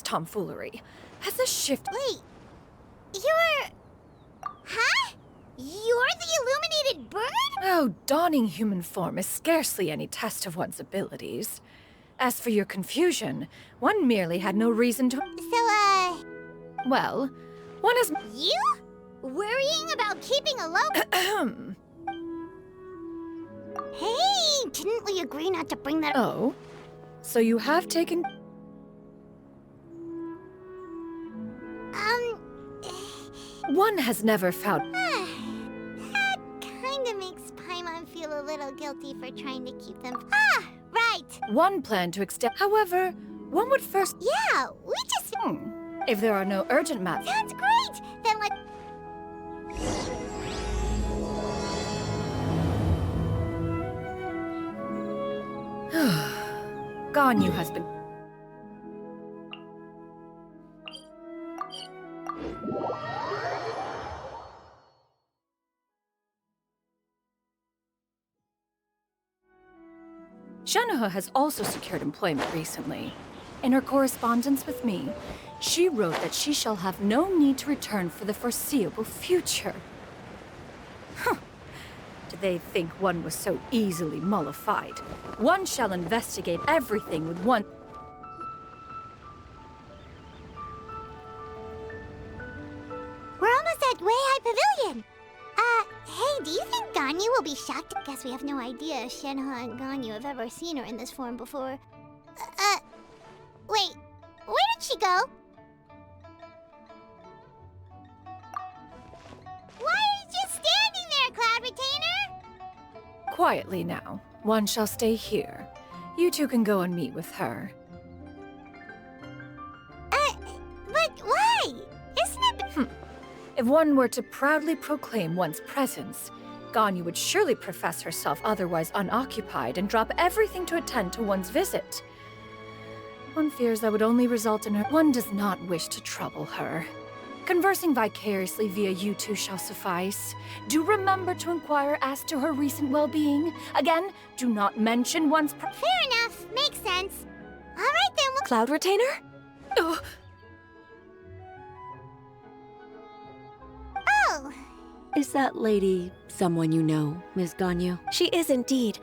tomfoolery. Has the shift— Wait, you're... Huh? You're the illuminated bird? Oh, donning human form is scarcely any test of one's abilities. As for your confusion, one merely had no reason to— So, Well, one has— you? Worrying about keeping a low... Hey, didn't we agree not to bring that... Oh? So you have taken— One has never found— That kinda makes Paimon feel a little guilty for trying to keep them... right! One plan to extend— However, one would first— Yeah, we just... If there are no urgent matters— Sounds great! Then let... Ganyu has been— Xianyun has also secured employment recently. In her correspondence with me, she wrote that she shall have no need to return for the foreseeable future. Huh. Did they think one was so easily mollified? One shall investigate everything with one— We're almost at Weihai Pavilion! Hey, do you think Ganyu will be shocked? Guess we have no idea if Shenhe and Ganyu have ever seen her in this form before. Wait, where did she go? Why are you just standing there, Cloud Retainer? Quietly now. One shall stay here. You two can go and meet with her. But why? Isn't it... If one were to proudly proclaim one's presence, Ganyu would surely profess herself otherwise unoccupied and drop everything to attend to one's visit. One fears that would only result in her— One does not wish to trouble her. Conversing vicariously via you two shall suffice. Do remember to inquire as to her recent well-being. Again, do not mention one's— Fair enough. Makes sense. All right, then we'll... Cloud Retainer? Oh! Is that lady someone you know, Ms. Ganyu? She is indeed.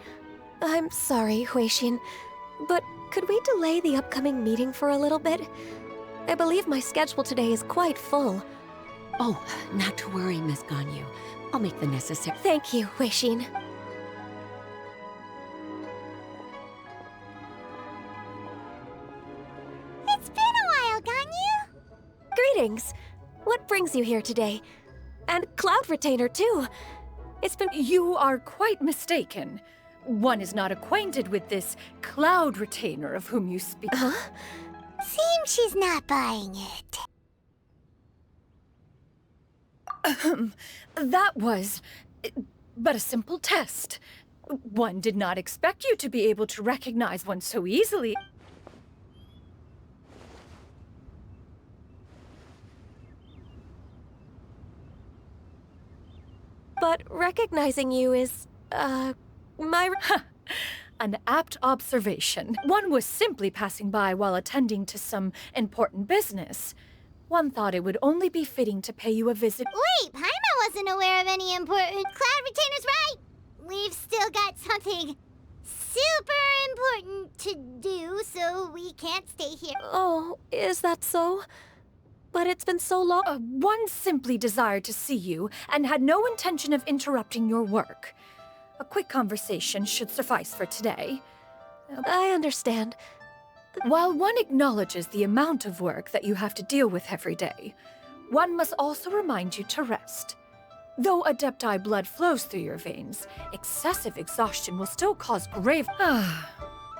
I'm sorry, Huixin, but could we delay the upcoming meeting for a little bit? I believe my schedule today is quite full. Oh, not to worry, Ms. Ganyu. I'll make the necessary— Thank you, Huixin. It's been a while, Ganyu! Greetings. What brings you here today? And Cloud Retainer, too. It's been— You are quite mistaken. One is not acquainted with this Cloud Retainer of whom you speak. Huh? Seems she's not buying it. That was but a simple test. One did not expect you to be able to recognize one so easily. But recognizing you is, my... An apt observation. One was simply passing by while attending to some important business. One thought it would only be fitting to pay you a visit. Wait, Paimon wasn't aware of any important... Cloud Retainer's right! We've still got something super important to do, so we can't stay here. Oh, is that so? But it's been so long. One simply desired to see you and had no intention of interrupting your work. A quick conversation should suffice for today. I understand. While one acknowledges the amount of work that you have to deal with every day, one must also remind you to rest. Though Adepti blood flows through your veins, excessive exhaustion will still cause grave...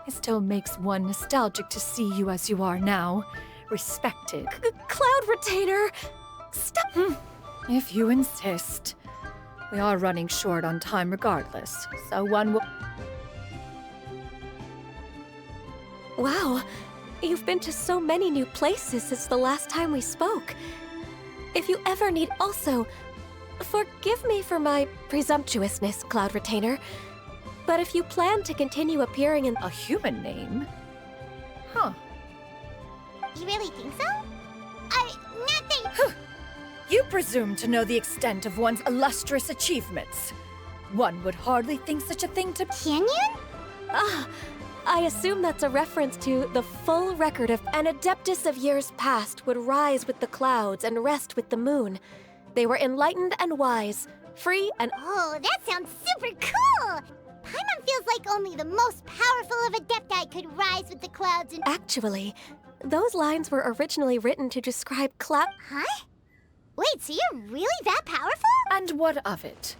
It still makes one nostalgic to see you as you are now, respected. Cloud Retainer! Stop! If you insist. We are running short on time regardless, so one will... Wow, you've been to so many new places since the last time we spoke. If you ever need also, forgive me for my presumptuousness, Cloud Retainer, but if you plan to continue appearing in A human name? Huh. You really think so? Not that... You presume to know the extent of one's illustrious achievements. One would hardly think such a thing to... Xianyun? Ah, I assume that's a reference to the full record of an adeptus of years past would rise with the clouds and rest with the moon. They were enlightened and wise, free and... Oh, that sounds super cool! Paimon feels like only the most powerful of Adepti could rise with the clouds and... Actually, those lines were originally written to describe cloud... Huh? Wait, so you're really that powerful? And what of it?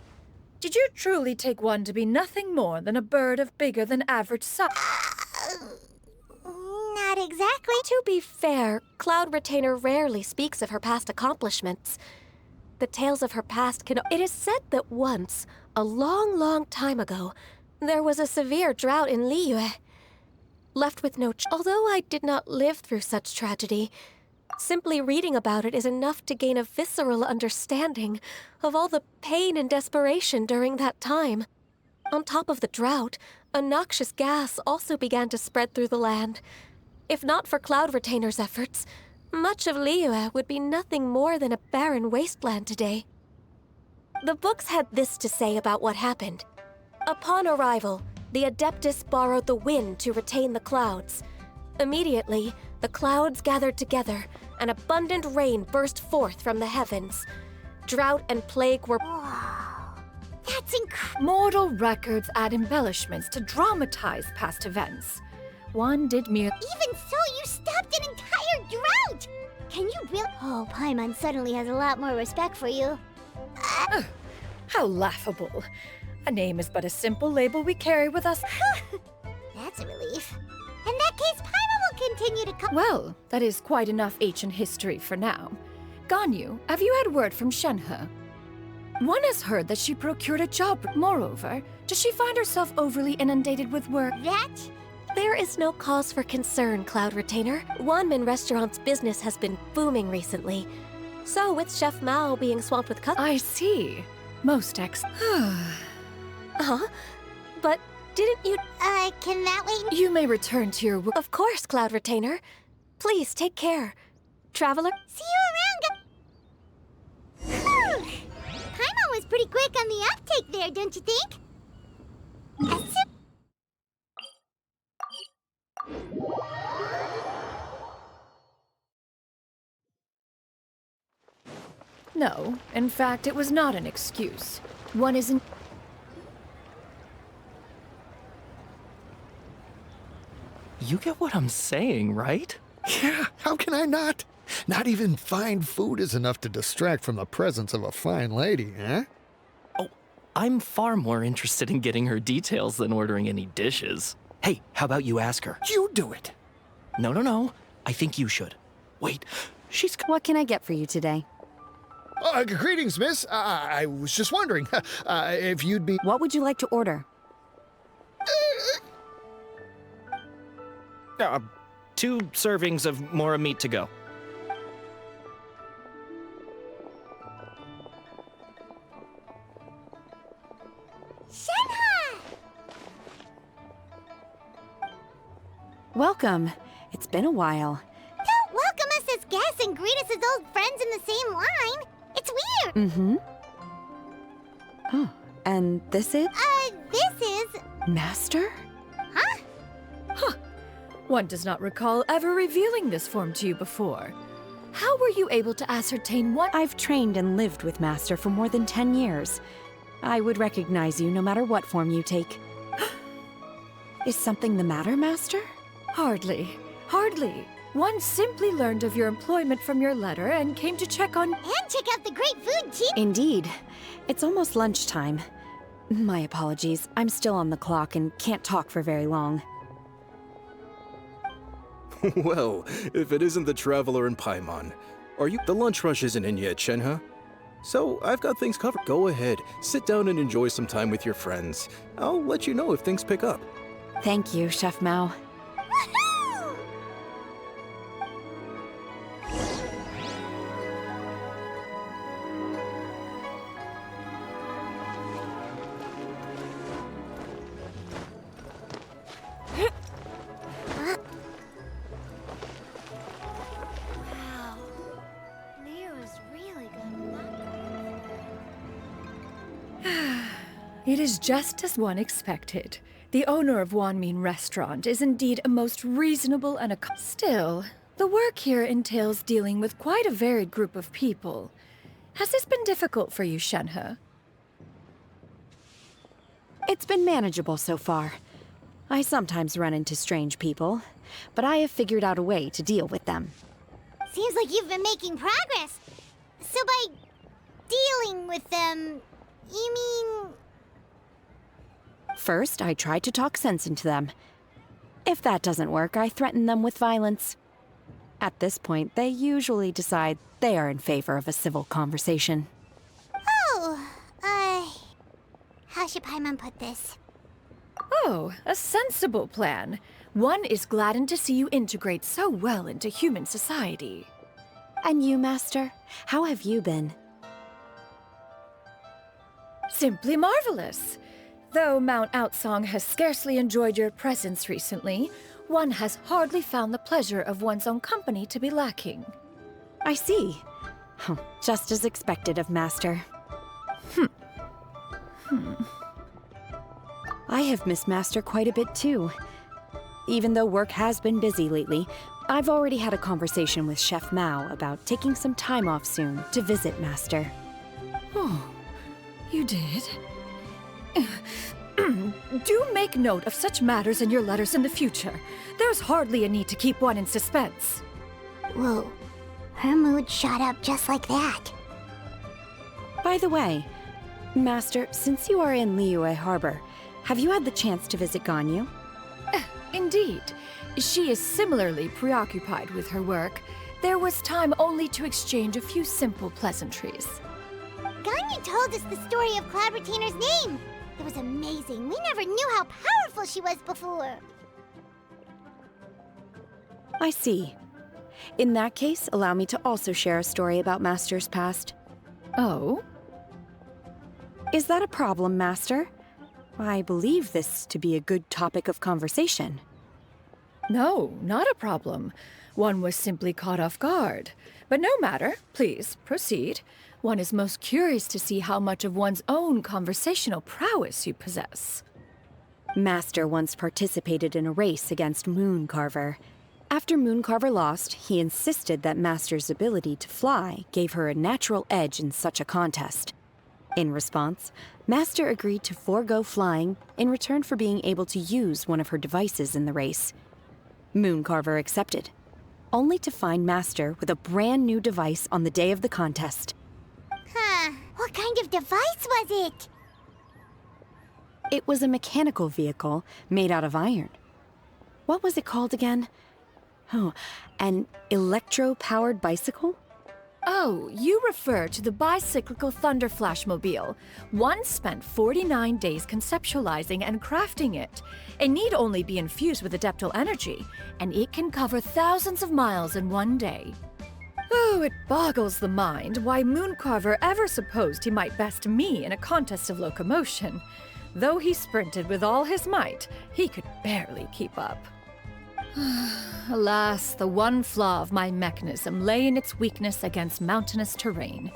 Did you truly take one to be nothing more than a bird of bigger than average size? Not exactly. To be fair, Cloud Retainer rarely speaks of her past accomplishments. The tales of her past can... It is said that once, a long, long time ago, there was a severe drought in Liyue. Left with no... Although I did not live through such tragedy, simply reading about it is enough to gain a visceral understanding of all the pain and desperation during that time. On top of the drought, a noxious gas also began to spread through the land. If not for Cloud Retainer's efforts, much of Liyue would be nothing more than a barren wasteland today. The books had this to say about what happened. Upon arrival, the Adeptus borrowed the wind to retain the clouds. Immediately, the clouds gathered together, and abundant rain burst forth from the heavens. Drought and plague were... Wow. That's incredible. Mortal records add embellishments to dramatize past events. One did mere... Even so, you stopped an entire drought! Can you really... Oh, Paimon suddenly has a lot more respect for you. How laughable. A name is but a simple label we carry with us. That's a relief. In that case, Paimon will continue to come... Well, that is quite enough ancient history for now. Ganyu, have you had word from Shenhe? One has heard that she procured a job. Moreover, does she find herself overly inundated with work? That? There is no cause for concern, Cloud Retainer. Wanmin Restaurant's business has been booming recently. So, with Chef Mao being swamped with customers... I see. Most Huh? But didn't you... Can that wait? You may return to your work. Of course, Cloud Retainer. Please, take care. Traveler... See you around, Paimon was pretty quick on the uptake there, don't you think? No, in fact, it was not an excuse. One isn't... You get what I'm saying, right? Yeah, how can I not? Not even fine food is enough to distract from the presence of a fine lady, eh? Oh, I'm far more interested in getting her details than ordering any dishes. Hey, how about you ask her? You do it. No. I think you should. Wait, she's... What can I get for you today? Greetings, miss. I was just wondering if you'd be... What would you like to order? 2 servings of Mora meat to go. Shenhe! Welcome. It's been a while. Don't welcome us as guests and greet us as old friends in the same line. It's weird. Mm-hmm. Oh, and this is? This is... Master? Huh? One does not recall ever revealing this form to you before. How were you able to ascertain what... I've trained and lived with Master for more than 10 years. I would recognize you no matter what form you take. Is something the matter, Master? Hardly. One simply learned of your employment from your letter and came to check on... And check out the great food, too. Indeed. It's almost lunchtime. My apologies. I'm still on the clock and can't talk for very long. Well, if it isn't the Traveler and Paimon. Are you... The lunch rush isn't in yet, Shenhe. So, I've got things covered. Go ahead, sit down and enjoy some time with your friends. I'll let you know if things pick up. Thank you, Chef Mao. Woohoo! It is just as one expected. The owner of Wanmin Restaurant is indeed a most reasonable and Still, the work here entails dealing with quite a varied group of people. Has this been difficult for you, Shenhe? It's been manageable so far. I sometimes run into strange people, but I have figured out a way to deal with them. Seems like you've been making progress. So by dealing with them, you mean... First, I try to talk sense into them. If that doesn't work, I threaten them with violence. At this point, they usually decide they are in favor of a civil conversation. Oh, how should Paimon put this? Oh, a sensible plan. One is gladdened to see you integrate so well into human society. And you, Master? How have you been? Simply marvelous. Though Mount Outsong has scarcely enjoyed your presence recently, one has hardly found the pleasure of one's own company to be lacking. I see. Just as expected of Master. I have missed Master quite a bit too. Even though work has been busy lately, I've already had a conversation with Chef Mao about taking some time off soon to visit Master. Oh, you did? Do make note of such matters in your letters in the future. There's hardly a need to keep one in suspense. Whoa, her mood shot up just like that. By the way, Master, since you are in Liyue Harbor, have you had the chance to visit Ganyu? Indeed. She is similarly preoccupied with her work. There was time only to exchange a few simple pleasantries. Ganyu told us the story of Cloud Retainer's name. It was amazing. We never knew how powerful she was before. I see. In that case, allow me to also share a story about Master's past. Oh? Is that a problem, Master? I believe this to be a good topic of conversation. No, not a problem. One was simply caught off guard. But no matter. Please, proceed. One is most curious to see how much of one's own conversational prowess you possess. Master once participated in a race against Mooncarver. After Mooncarver lost, he insisted that Master's ability to fly gave her a natural edge in such a contest. In response, Master agreed to forego flying in return for being able to use one of her devices in the race. Mooncarver accepted, only to find Master with a brand new device on the day of the contest. Huh, what kind of device was it? It was a mechanical vehicle made out of iron. What was it called again? Oh, an electro-powered bicycle? Oh, you refer to the bicyclical Thunder Flashmobile. One spent 49 days conceptualizing and crafting it. It need only be infused with adeptal energy, and it can cover thousands of miles in one day. Oh, it boggles the mind why Mooncarver ever supposed he might best me in a contest of locomotion. Though he sprinted with all his might, he could barely keep up. Alas, the one flaw of my mechanism lay in its weakness against mountainous terrain.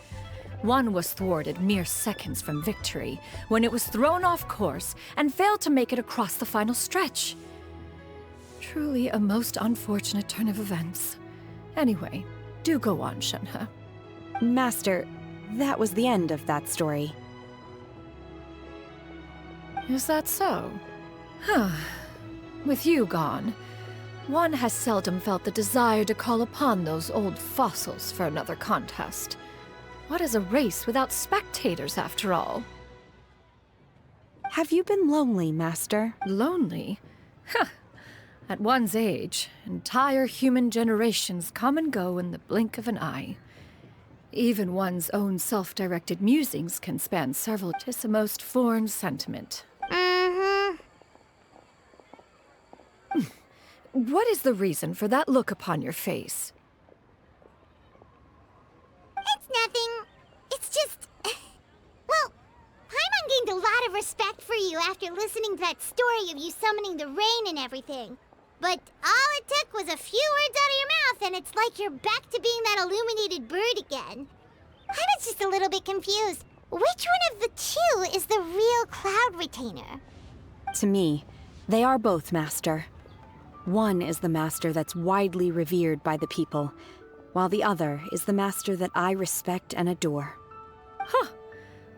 One was thwarted mere seconds from victory, when it was thrown off course and failed to make it across the final stretch. Truly a most unfortunate turn of events. Anyway, do go on, Shenhe. Master, that was the end of that story. Is that so? Huh. With you gone, one has seldom felt the desire to call upon those old fossils for another contest. What is a race without spectators, after all? Have you been lonely, Master? Lonely? Huh. At one's age, entire human generations come and go in the blink of an eye. Even one's own self-directed musings can span several. 'Tis a most foreign sentiment. What is the reason for that look upon your face? It's nothing. It's just... Well, Paimon gained a lot of respect for you after listening to that story of you summoning the rain and everything. But all it took was a few words out of your mouth and it's like you're back to being that illuminated bird again. I was just a little bit confused. Which one of the two is the real Cloud Retainer? To me, they are both, Master. One is the Master that's widely revered by the people, while the other is the Master that I respect and adore. Huh.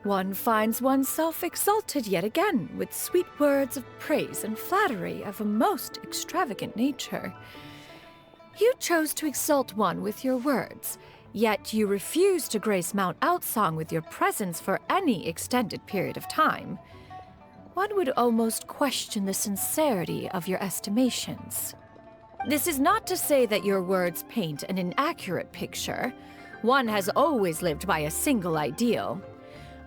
One finds oneself exalted yet again with sweet words of praise and flattery of a most extravagant nature. You chose to exalt one with your words, yet you refuse to grace Mount Outsong with your presence for any extended period of time. One would almost question the sincerity of your estimations. This is not to say that your words paint an inaccurate picture. One has always lived by a single ideal.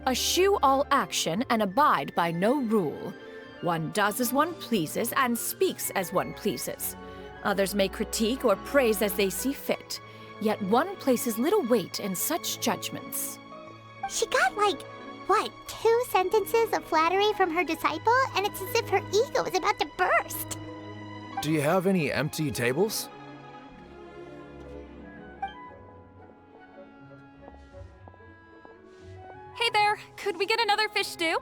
Eschew all action and abide by no rule. One does as one pleases and speaks as one pleases. Others may critique or praise as they see fit, yet one places little weight in such judgments. She got like, what, 2 sentences of flattery from her disciple, and it's as if her ego is about to burst. Do you have any empty tables? Hey there, could we get another fish stew?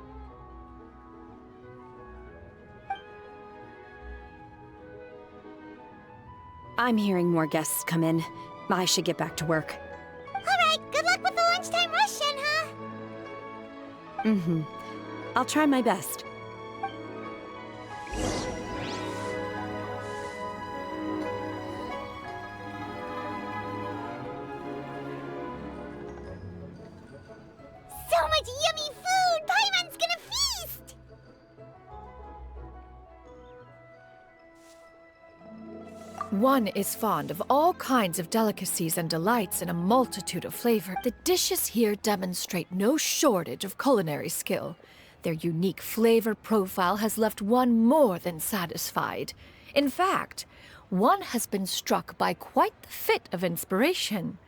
I'm hearing more guests come in. I should get back to work. Alright, good luck with the lunchtime rush, Shenhe. Mm-hmm. I'll try my best. So much yummy food! Paimon's gonna feast! One is fond of all kinds of delicacies and delights in a multitude of flavor. The dishes here demonstrate no shortage of culinary skill. Their unique flavor profile has left one more than satisfied. In fact, one has been struck by quite the fit of inspiration.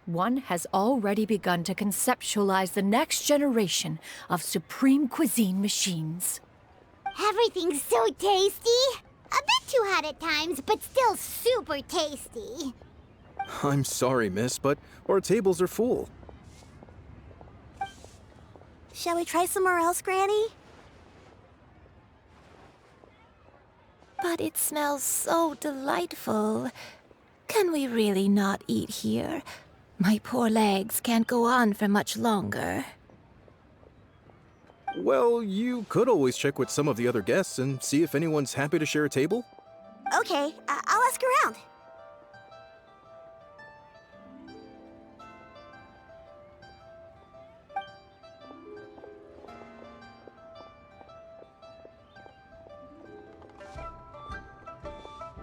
One has already begun to conceptualize the next generation of supreme cuisine machines. Everything's so tasty! A bit too hot at times, but still super tasty. I'm sorry, miss, but our tables are full. Shall we try somewhere else, Granny? But it smells so delightful. Can we really not eat here? My poor legs can't go on for much longer. Well, you could always check with some of the other guests and see if anyone's happy to share a table. Okay, I'll ask around.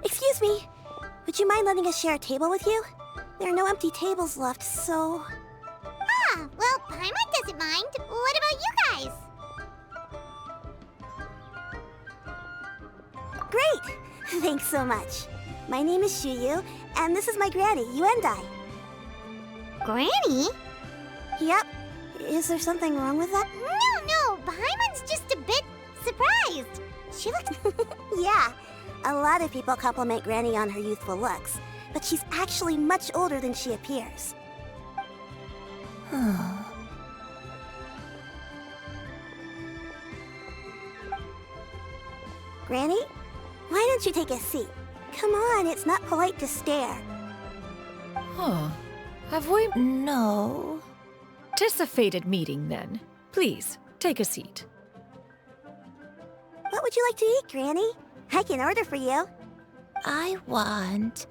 Excuse me, would you mind letting us share a table with you? There are no empty tables left, so... Ah, well, Paimon doesn't mind. What about you guys? Great! Thanks so much. My name is Xianyun, and this is my granny, Yuendai. Granny? Yep. Is there something wrong with that? No, Paimon's just a bit surprised. She looks... Yeah, a lot of people compliment Granny on her youthful looks, but she's actually much older than she appears. Granny? Why don't you take a seat? Come on, it's not polite to stare. Huh. Have we... No. "'Tis a fated meeting, then. Please, take a seat." What would you like to eat, Granny? I can order for you. I want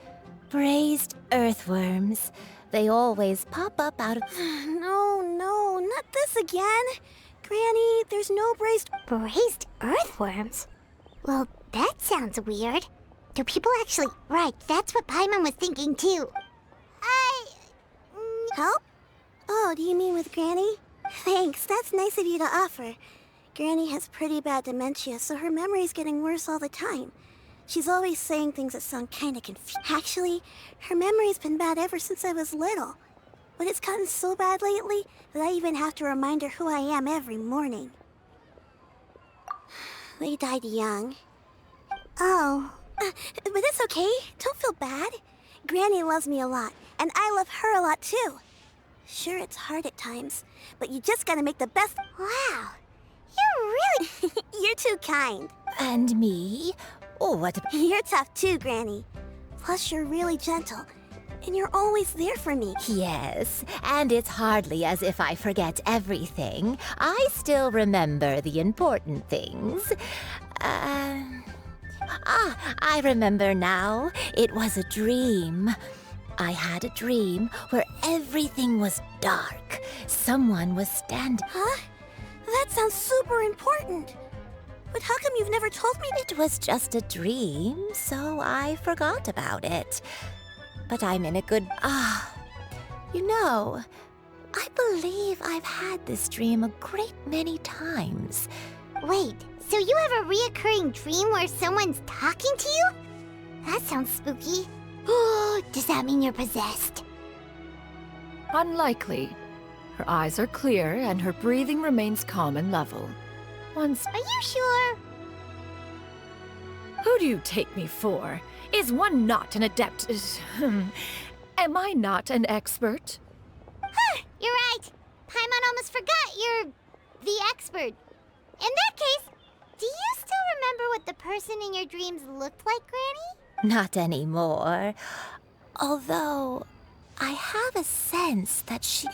braised earthworms. They always pop up out of... No, not this again. Granny, there's no braised... Braised earthworms? Well, that sounds weird. Do people actually... Right, that's what Paimon was thinking too. Help? Oh, do you mean with Granny? Thanks, that's nice of you to offer. Granny has pretty bad dementia, so her memory's getting worse all the time. She's always saying things that sound kinda confused. Actually, her memory's been bad ever since I was little. But it's gotten so bad lately that I even have to remind her who I am every morning. They died young. Oh. But it's okay. Don't feel bad. Granny loves me a lot, and I love her a lot too. Sure, it's hard at times, but you just gotta make the best. Wow, you're really... You're too kind. And me? Oh, what? You're tough too, Granny. Plus, you're really gentle, and you're always there for me. Yes, and it's hardly as if I forget everything. I still remember the important things. I remember now. It was a dream. I had a dream where everything was dark. Someone was standing. Huh? That sounds super important. But how come you've never told me? It was just a dream, so I forgot about it. But I'm in a good... you know, I believe I've had this dream a great many times. Wait, so you have a reoccurring dream where someone's talking to you? That sounds spooky. Oh, does that mean you're possessed? Unlikely. Her eyes are clear and her breathing remains calm and level. Once... Are you sure? Who do you take me for? Is one not an adept? Am I not an expert? Huh, you're right. Paimon almost forgot you're the expert. In that case, do you still remember what the person in your dreams looked like, Granny? Not anymore. Although, I have a sense that she...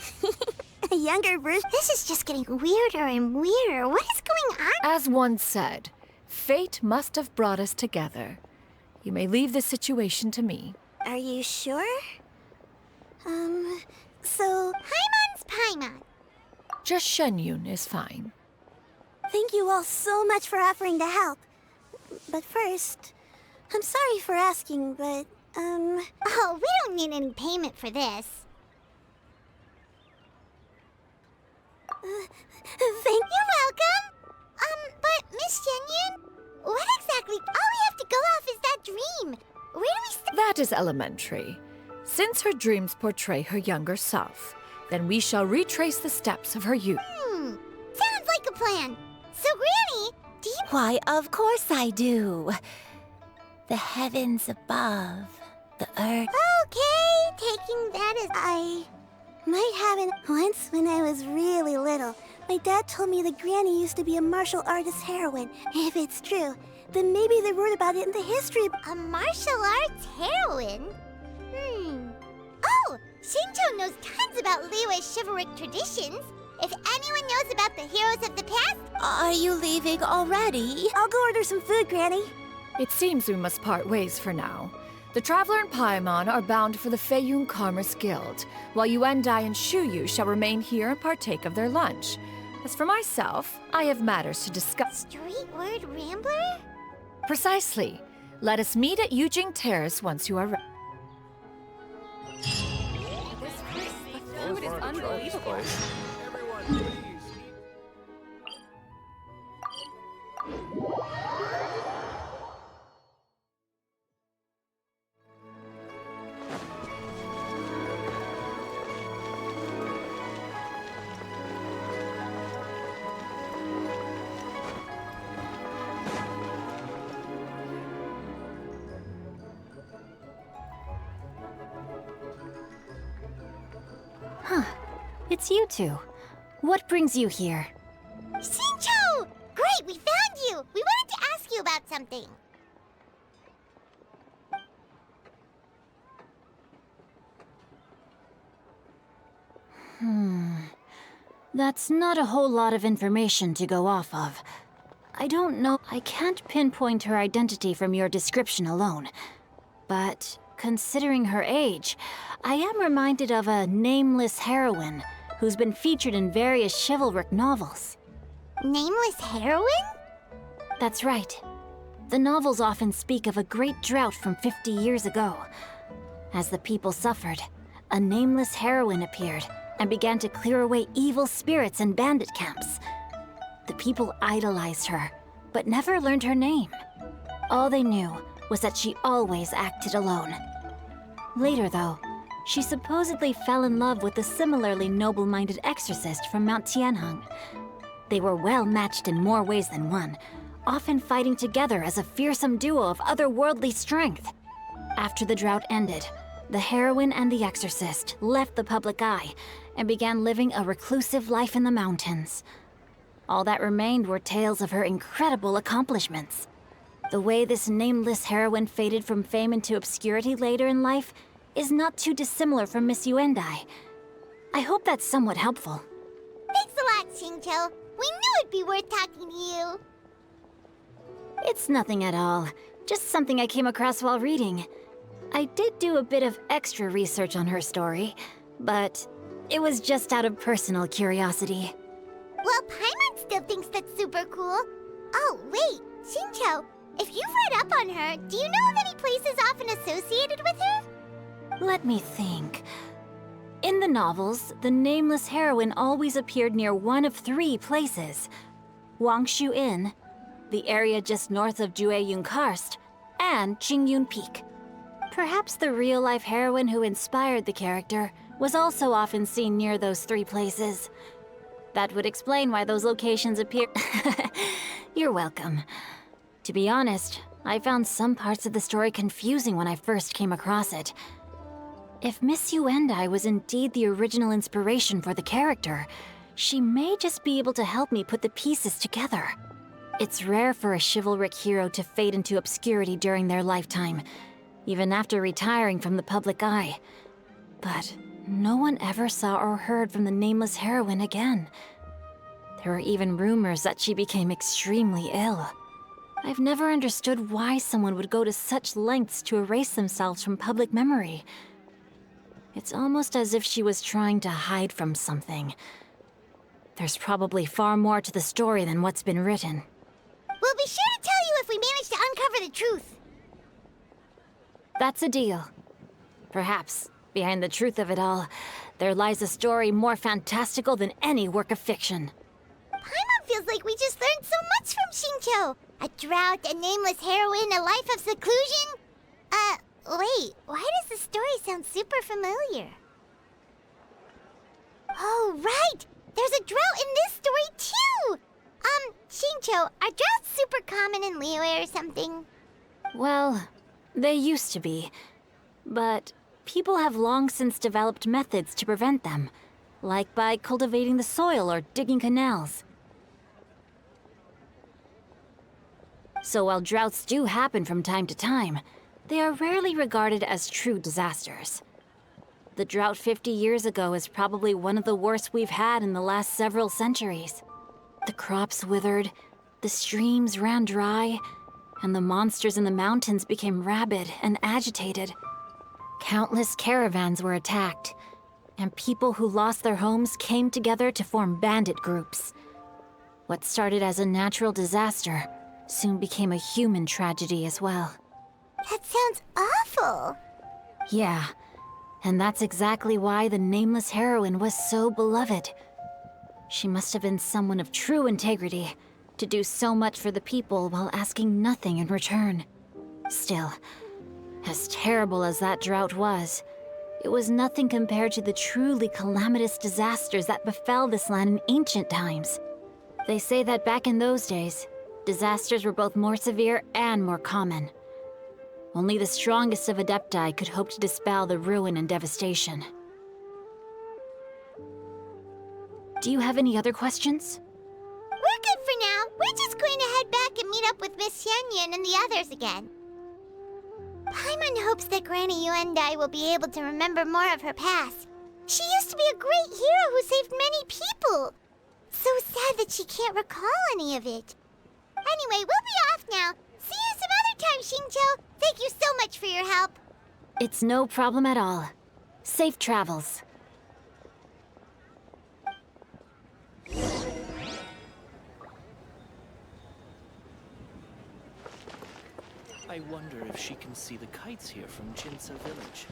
A younger version? This is just getting weirder and weirder. What is going on? As one said, fate must have brought us together. You may leave the situation to me. Are you sure? So... Paimon's Paimon. Just Xianyun is fine. Thank you all so much for offering to help. But first, I'm sorry for asking, but, Oh, we don't need any payment for this. Thank you, welcome! But Miss Xianyun, what exactly? All we have to go off is that dream. Where do we start? That is elementary. Since her dreams portray her younger self, then we shall retrace the steps of her youth. Sounds like a plan. So, Granny, do you... Why, of course I do. The heavens above, the earth... Okay, taking that as I might have it. Once when I was really little, my dad told me that Granny used to be a martial artist heroine. If it's true, then maybe they wrote about it in the history. A martial arts heroine? Oh, Xinqiu knows tons about Liyue's chivalric traditions. If anyone knows about the heroes of the past... Are you leaving already? I'll go order some food, Granny. It seems we must part ways for now. The Traveler and Paimon are bound for the Feiyun Commerce Guild, while Yuendai and Shuyu shall remain here and partake of their lunch. As for myself, I have matters to discuss. Street word rambler? Precisely. Let us meet at Yujing Terrace once you are ready. The food is unbelievable. It's you two. What brings you here? Xinqiu! Great, we found you! We wanted to ask you about something. That's not a whole lot of information to go off of. I don't know. I can't pinpoint her identity from your description alone. But considering her age, I am reminded of a nameless heroine who's been featured in various chivalric novels. Nameless heroine? That's right. The novels often speak of a great drought from 50 years ago. As the people suffered, a nameless heroine appeared and began to clear away evil spirits in bandit camps. The people idolized her, but never learned her name. All they knew was that she always acted alone. Later, though, she supposedly fell in love with a similarly noble-minded exorcist from Mount Tianheng. They were well matched in more ways than one, often fighting together as a fearsome duo of otherworldly strength. After the drought ended, the heroine and the exorcist left the public eye and began living a reclusive life in the mountains. All that remained were tales of her incredible accomplishments. The way this nameless heroine faded from fame into obscurity later in life is not too dissimilar from Miss Yuendai. I hope that's somewhat helpful. Thanks a lot, Xingqiu. We knew it'd be worth talking to you. It's nothing at all. Just something I came across while reading. I did do a bit of extra research on her story, but it was just out of personal curiosity. Well, Paimon still thinks that's super cool. Oh, wait, Xingqiu, if you've read up on her, do you know of any places often associated with her? Let me think. In the novels, the nameless heroine always appeared near one of 3 places. Wangshu Inn, the area just north of Xianyun Karst, and Xianyun Peak. Perhaps the real-life heroine who inspired the character was also often seen near those 3 places. That would explain why those locations appear... You're welcome. To be honest, I found some parts of the story confusing when I first came across it. If Miss Yuendai was indeed the original inspiration for the character, she may just be able to help me put the pieces together. It's rare for a chivalric hero to fade into obscurity during their lifetime, even after retiring from the public eye. But no one ever saw or heard from the nameless heroine again. There were even rumors that she became extremely ill. I've never understood why someone would go to such lengths to erase themselves from public memory. It's almost as if she was trying to hide from something. There's probably far more to the story than what's been written. We'll be sure to tell you if we manage to uncover the truth. That's a deal. Perhaps, behind the truth of it all, there lies a story more fantastical than any work of fiction. Paimon feels like we just learned so much from Xingqiu. A drought, a nameless heroine, a life of seclusion. Wait, why does the story sound super familiar? Oh, right! There's a drought in this story, too! Xingqiu, are droughts super common in Liyue or something? Well, they used to be. But people have long since developed methods to prevent them, like by cultivating the soil or digging canals. So while droughts do happen from time to time, they are rarely regarded as true disasters. The drought 50 years ago is probably one of the worst we've had in the last several centuries. The crops withered, the streams ran dry, and the monsters in the mountains became rabid and agitated. Countless caravans were attacked, and people who lost their homes came together to form bandit groups. What started as a natural disaster soon became a human tragedy as well. That sounds awful. Yeah, and that's exactly why the nameless heroine was so beloved. She must have been someone of true integrity, to do so much for the people while asking nothing in return. Still, as terrible as that drought was, it was nothing compared to the truly calamitous disasters that befell this land in ancient times. They say that back in those days, disasters were both more severe and more common. Only the strongest of Adepti could hope to dispel the ruin and devastation. Do you have any other questions? We're good for now. We're just going to head back and meet up with Miss Xianyun and the others again. Paimon hopes that Granny Yuendai will be able to remember more of her past. She used to be a great hero who saved many people. So sad that she can't recall any of it. Anyway, we'll be off now. See you some other time, Xingqiu. Thank you so much for your help. It's no problem at all. Safe travels. I wonder if she can see the kites here from Jinsa village.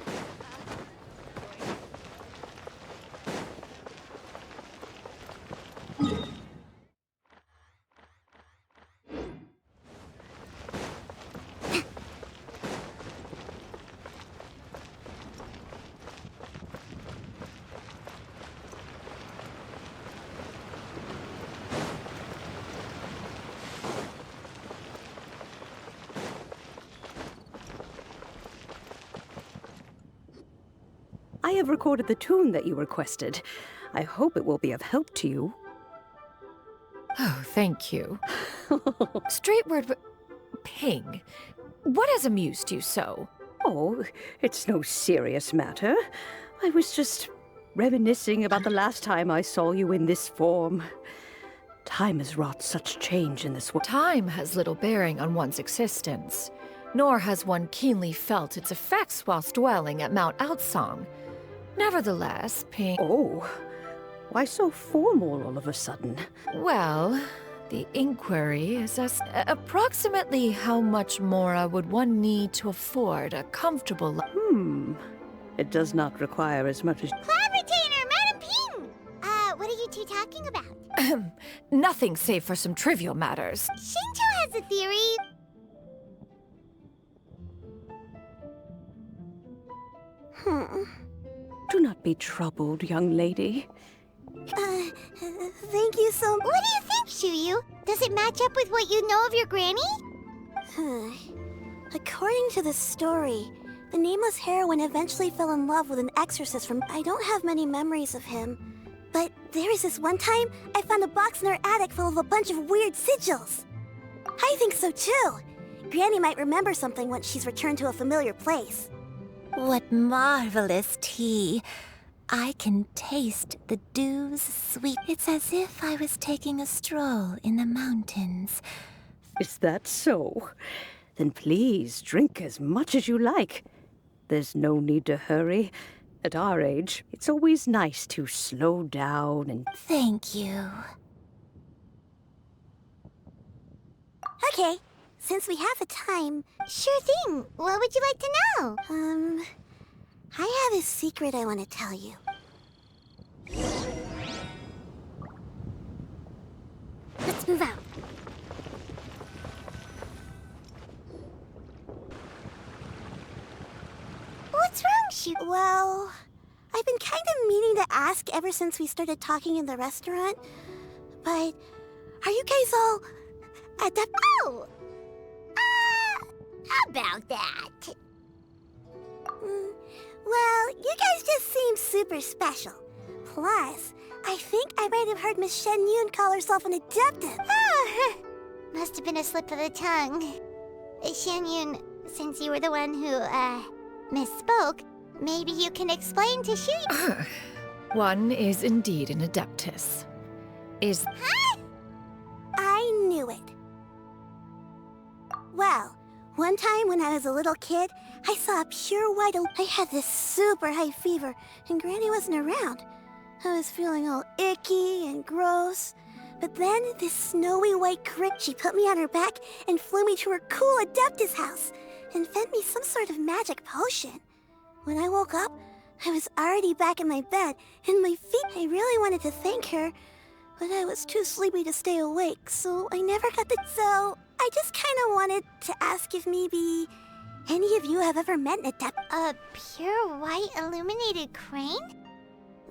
I have recorded the tune that you requested. I hope it will be of help to you. Oh, thank you. Straight word, but Ping, what has amused you so? Oh, it's no serious matter. I was just reminiscing about the last time I saw you in this form. Time has wrought such change in this world. Time has little bearing on one's existence, nor has one keenly felt its effects whilst dwelling at Mount Outsong. Nevertheless, Ping... Oh, why so formal all of a sudden? Well, the inquiry is as approximately how much more would one need to afford a comfortable life. It does not require as much as... Cloud Retainer, Madam Ping! What are you two talking about? Nothing save for some trivial matters. Shinto has a theory. Do not be troubled, young lady. Thank you so much. What do you think, Shuyu? Does it match up with what you know of your granny? According to the story, the nameless heroine eventually fell in love with an exorcist from... I don't have many memories of him. But there was this one time I found a box in her attic full of a bunch of weird sigils. I think so too. Granny might remember something once she's returned to a familiar place. What marvelous tea. I can taste the dew's sweet. It's as if I was taking a stroll in the mountains. Is that so? Then please drink as much as you like. There's no need to hurry. At our age, it's always nice to slow down and... Thank you. Okay, since we have the time... Sure thing. What would you like to know? I have a secret I want to tell you. Let's move out. What's wrong, Shu? Well, I've been kind of meaning to ask ever since we started talking in the restaurant. But are you guys all adept? Oh! About that. Well, you guys just seem super special. Plus, I think I might have heard Miss Xianyun call herself an adeptus. Oh, must have been a slip of the tongue. Xianyun, since you were the one who, misspoke, maybe you can explain to Shu. One is indeed an adeptus. Is... Huh? I knew it. Well, one time when I was a little kid, I saw a pure white... I had this super high fever, and Granny wasn't around. I was feeling all icky and gross. But then, this snowy white crick, she put me on her back and flew me to her cool Adeptus house and fed me some sort of magic potion. When I woke up, I was already back in my bed, and my feet... I really wanted to thank her, but I was too sleepy to stay awake, so I never got the... So, I just kind of wanted to ask if maybe any of you have ever met an adept... A pure white illuminated crane?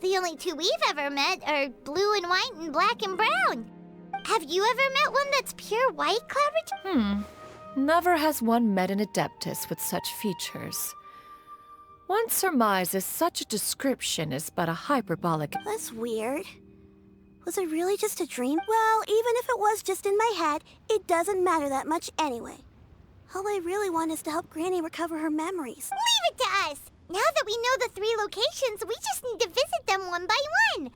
The only two we've ever met are blue and white and black and brown. Have you ever met one that's pure white, Cloudridge? Never has one met an adeptus with such features. One surmises such a description is but a hyperbolic... That's weird. Was it really just a dream? Well, even if it was just in my head, it doesn't matter that much anyway. All I really want is to help Granny recover her memories. Leave it to us! Now that we know the 3 locations, we just need to visit them one by one.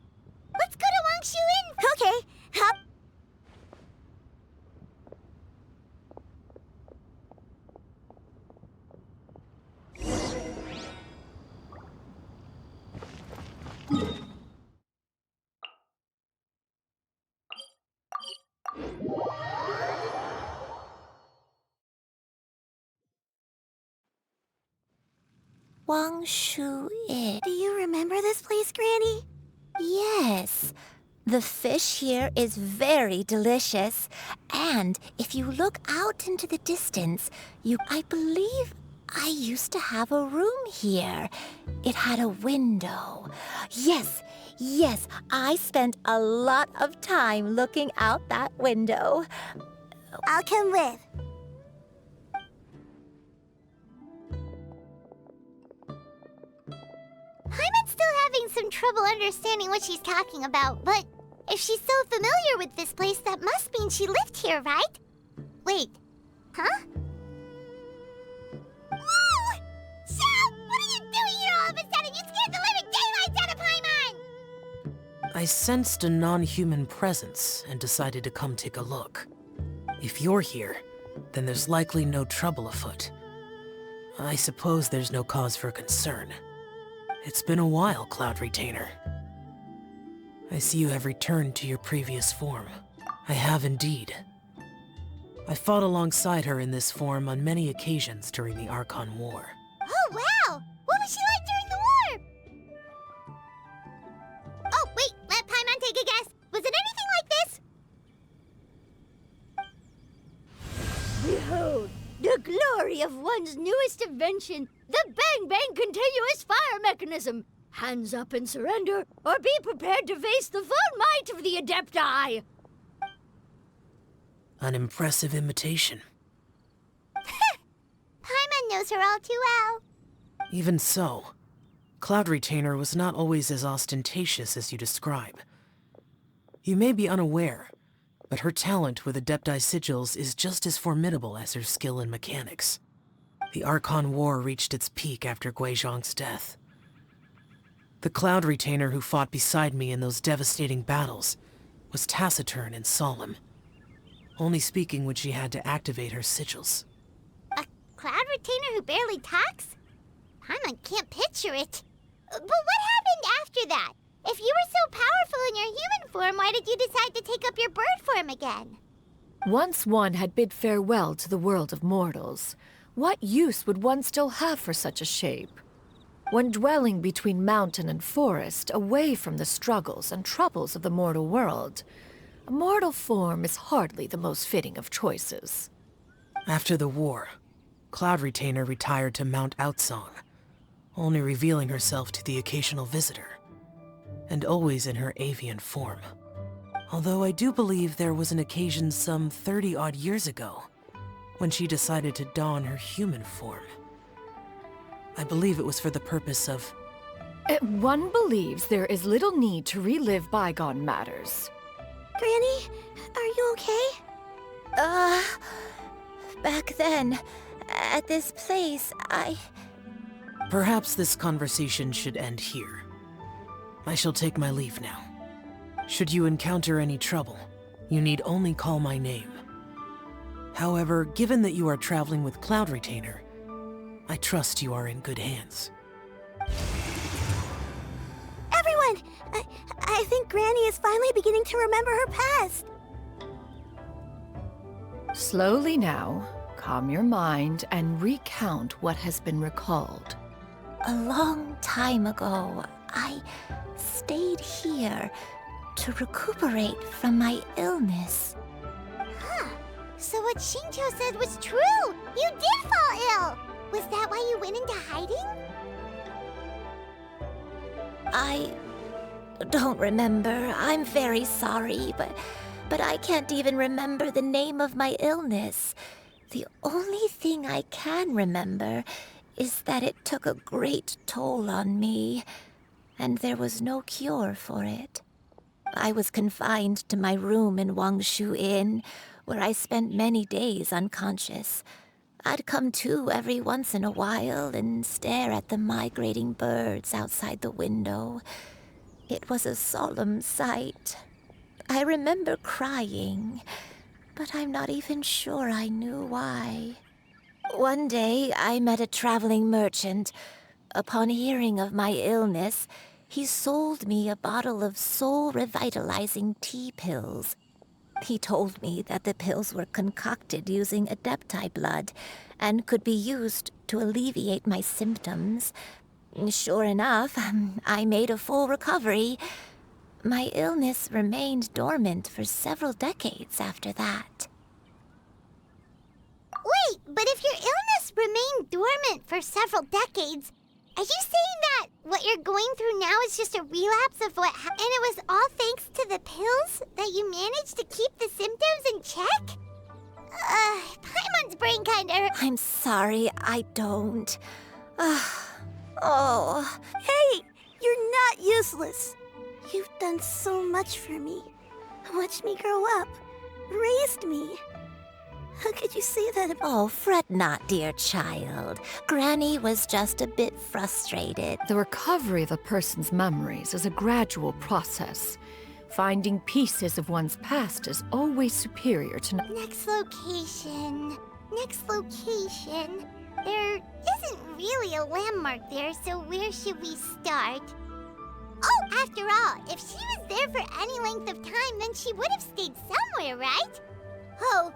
Let's go to Wangshuin. Okay, hop. Wangshuin. Do you remember this place, Granny? Yes. The fish here is very delicious. And if you look out into the distance, I believe I used to have a room here. It had a window. Yes, I spent a lot of time looking out that window. I'll come with. Paimon's still having some trouble understanding what she's talking about, but if she's so familiar with this place, that must mean she lived here, right? Wait, huh? Whoa! Shell, what are you doing here all of a sudden? You scared the living daylights out of Paimon! I sensed a non-human presence and decided to come take a look. If you're here, then there's likely no trouble afoot. I suppose there's no cause for concern. It's been a while, Cloud Retainer. I see you have returned to your previous form. I have indeed. I fought alongside her in this form on many occasions during the Archon War. Oh, wow! What was she like during the war? Oh, wait, let Paimon take a guess. Was it anything like this? Behold, the glory of one's newest invention, the Bang Bang Continuous Fire Mechanism. Hands up and surrender, or be prepared to face the full might of the Adepti. An impressive imitation. Paimon knows her all too well. Even so, Cloud Retainer was not always as ostentatious as you describe. You may be unaware, but her talent with Adepti sigils is just as formidable as her skill in mechanics. The Archon War reached its peak after Guizhong's death. The Cloud Retainer who fought beside me in those devastating battles was taciturn and solemn, only speaking when she had to activate her sigils. A Cloud Retainer who barely talks? Paimon can't picture it. But what happened after that? If you were so powerful in your human form, why did you decide to take up your bird form again? Once one had bid farewell to the world of mortals, what use would one still have for such a shape? When dwelling between mountain and forest, away from the struggles and troubles of the mortal world, a mortal form is hardly the most fitting of choices. After the war, Cloud Retainer retired to Mount Outsong, only revealing herself to the occasional visitor, and always in her avian form. Although I do believe there was an occasion some 30-odd years ago when she decided to don her human form. I believe it was for the purpose of... One believes there is little need to relive bygone matters. Granny, are you okay? Back then, at this place, Perhaps this conversation should end here. I shall take my leave now. Should you encounter any trouble, you need only call my name. However, given that you are traveling with Cloud Retainer, I trust you are in good hands. Everyone! I think Granny is finally beginning to remember her past. Slowly now, calm your mind and recount what has been recalled. A long time ago, I stayed here to recuperate from my illness. Huh. So what Xingqiu said was true! You did fall ill! Was that why you went into hiding? I don't remember. I'm very sorry, but I can't even remember the name of my illness. The only thing I can remember is that it took a great toll on me, and there was no cure for it. I was confined to my room in Wangshu Inn, where I spent many days unconscious. I'd come to every once in a while and stare at the migrating birds outside the window. It was a solemn sight. I remember crying, but I'm not even sure I knew why. One day, I met a traveling merchant. Upon hearing of my illness, he sold me a bottle of soul-revitalizing tea pills. He told me that the pills were concocted using Adepti blood and could be used to alleviate my symptoms. Sure enough, I made a full recovery. My illness remained dormant for several decades after that. Wait, but if your illness remained dormant for several decades, are you saying that what you're going through now is just a relapse of what happened, and it was all thanks to the pills that you managed to keep the symptoms in check? Paimon's brain kinda... I'm sorry, I don't. Oh. Hey, You're not useless. You've done so much for me. Watched me grow up. Raised me. How could you say that about— Oh, fret not, dear child. Granny was just a bit frustrated. The recovery of a person's memories is a gradual process. Finding pieces of one's past is always superior to... Next location. Next location. There isn't really a landmark there, so where should we start? Oh, after all, if she was there for any length of time, then she would have stayed somewhere, right? Oh,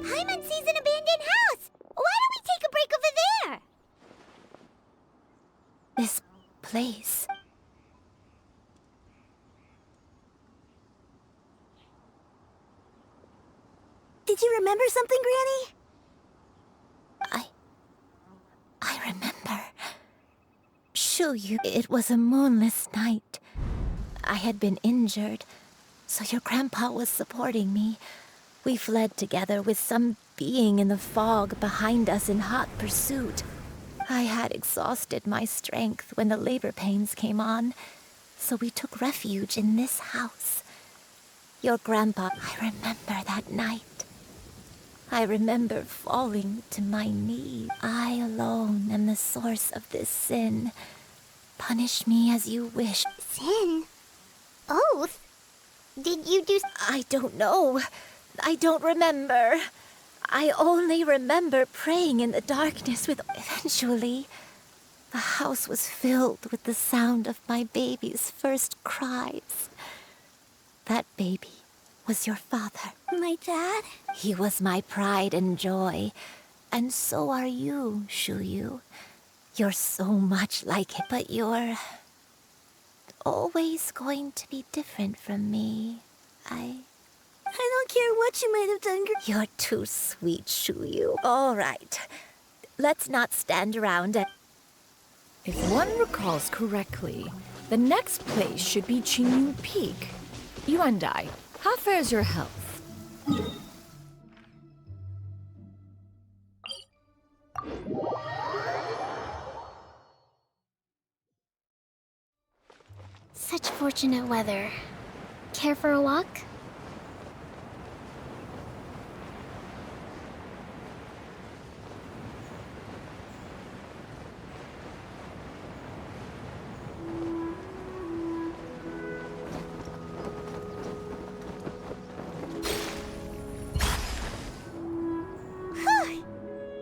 Paimon sees an abandoned house! Why don't we take a break over there? This place. Did you remember something, Granny? I remember. Xianyun, it was a moonless night. I had been injured, so your grandpa was supporting me. We fled together with some being in the fog behind us in hot pursuit. I had exhausted my strength when the labor pains came on, so we took refuge in this house. Your grandpa, I remember that night. I remember falling to my knees. I alone am the source of this sin. Punish me as you wish. Sin? Oath? Did you do... I don't know. I don't remember. I only remember praying in the darkness with... Eventually, the house was filled with the sound of my baby's first cries. That baby was your father. My dad? He was my pride and joy. And so are you, Xianyun. You're so much like him, but you're always going to be different from me. I don't care what you might have done. You're too sweet, Xianyun. All right. Let's not stand around and... If one recalls correctly, the next place should be Xianyun Peak. You and I, how fares your health? Such fortunate weather. Care for a walk?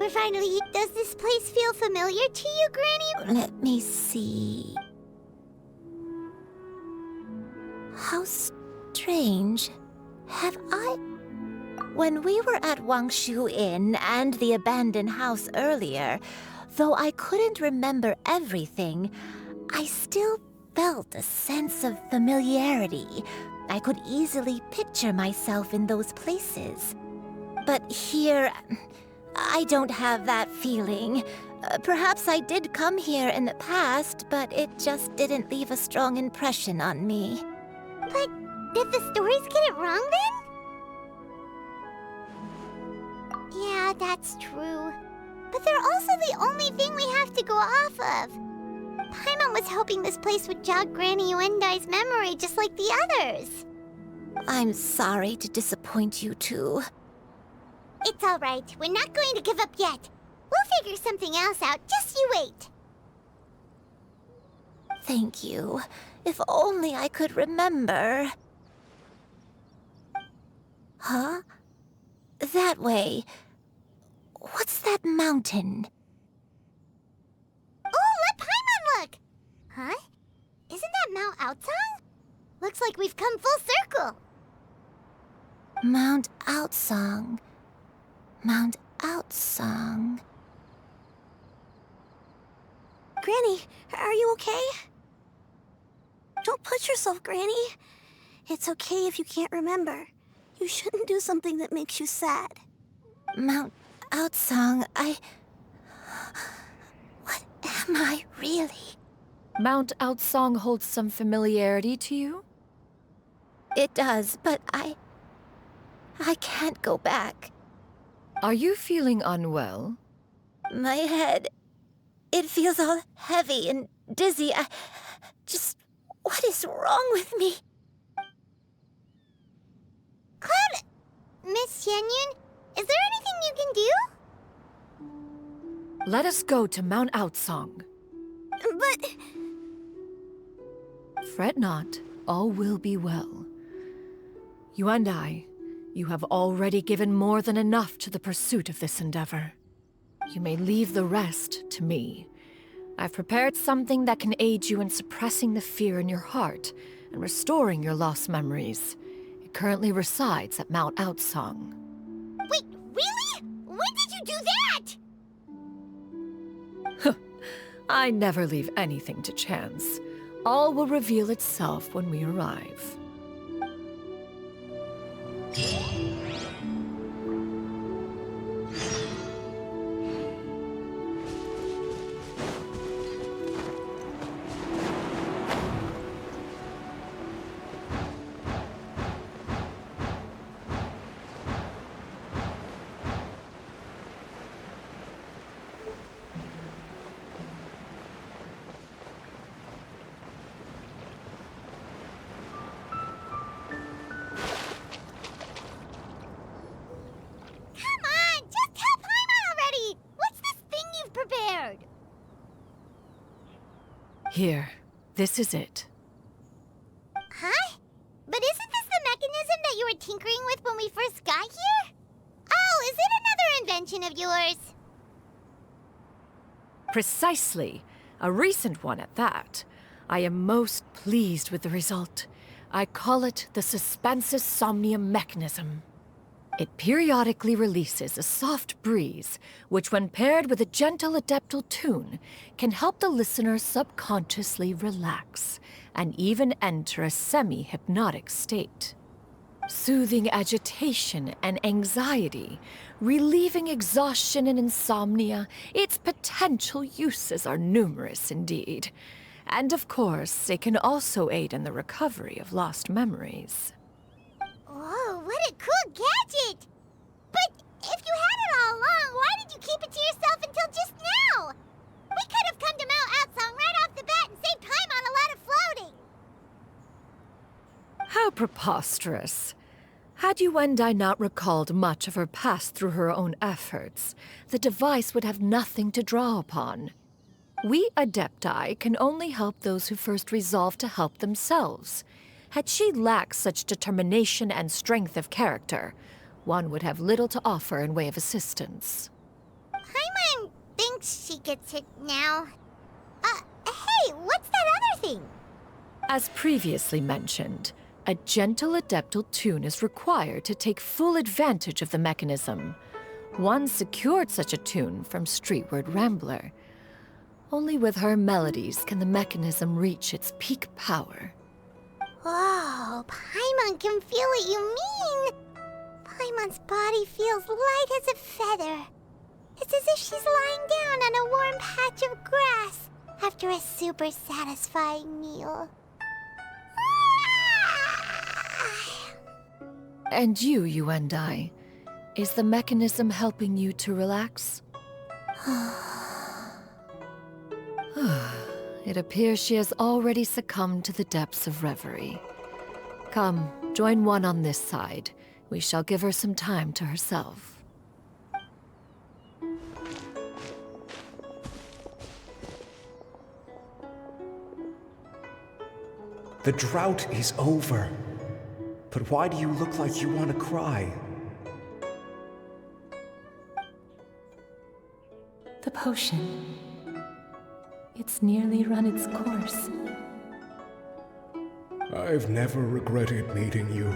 We're finally... Does this place feel familiar to you, Granny? Let me see... How strange. Have I... When we were at Wangshu Inn and the abandoned house earlier, though I couldn't remember everything, I still felt a sense of familiarity. I could easily picture myself in those places. But here, I don't have that feeling. Perhaps I did come here in the past, but it just didn't leave a strong impression on me. But did the stories get it wrong then? Yeah, that's true. But they're also the only thing we have to go off of. Paimon was hoping this place would jog Granny Yuendai's memory just like the others. I'm sorry to disappoint you too. It's all right. We're not going to give up yet. We'll figure something else out. Just you wait. Thank you. If only I could remember. Huh? That way. What's that mountain? Oh, let Paimon look! Huh? Isn't that Mount Outsong? Looks like we've come full circle. Mount Outsong. Mount Outsong. Granny, are you okay? Don't push yourself, Granny. It's okay if you can't remember. You shouldn't do something that makes you sad. Mount Outsong, What am I really? Mount Outsong holds some familiarity to you? It does, but I can't go back. Are you feeling unwell? My head, it feels all heavy and dizzy. What is wrong with me? Cloud, Miss Xianyun, is there anything you can do? Let us go to Mount Outsong. But... Fret not, all will be well. You and I, you have already given more than enough to the pursuit of this endeavor. You may leave the rest to me. I've prepared something that can aid you in suppressing the fear in your heart and restoring your lost memories. It currently resides at Mount Outsong. Wait, really? When did you do that? I never leave anything to chance. All will reveal itself when we arrive. Here, this is it. Huh? But isn't this the mechanism that you were tinkering with when we first got here? Oh, is it another invention of yours? Precisely. A recent one at that. I am most pleased with the result. I call it the Suspensus Somnium mechanism. It periodically releases a soft breeze, which when paired with a gentle adeptal tune, can help the listener subconsciously relax and even enter a semi-hypnotic state. Soothing agitation and anxiety, relieving exhaustion and insomnia, its potential uses are numerous indeed. And of course, it can also aid in the recovery of lost memories. Whoa, what a cool gadget! But if you had it all along, why did you keep it to yourself until just now? We could have come to Mount Outsong right off the bat and saved Paimon a lot of floating! How preposterous. Had Yuendai not recalled much of her past through her own efforts, the device would have nothing to draw upon. We Adepti can only help those who first resolve to help themselves. Had she lacked such determination and strength of character, one would have little to offer in way of assistance. Paimon thinks she gets it now. Hey, what's that other thing? As previously mentioned, a gentle adeptal tune is required to take full advantage of the mechanism. One secured such a tune from Streetward Rambler. Only with her melodies can the mechanism reach its peak power. Whoa, Paimon can feel what you mean. Paimon's body feels light as a feather. It's as if she's lying down on a warm patch of grass after a super satisfying meal. And you and I, is the mechanism helping you to relax? It appears she has already succumbed to the depths of reverie. Come, join one on this side. We shall give her some time to herself. The drought is over. But why do you look like you want to cry? The potion. It's nearly run its course. I've never regretted meeting you.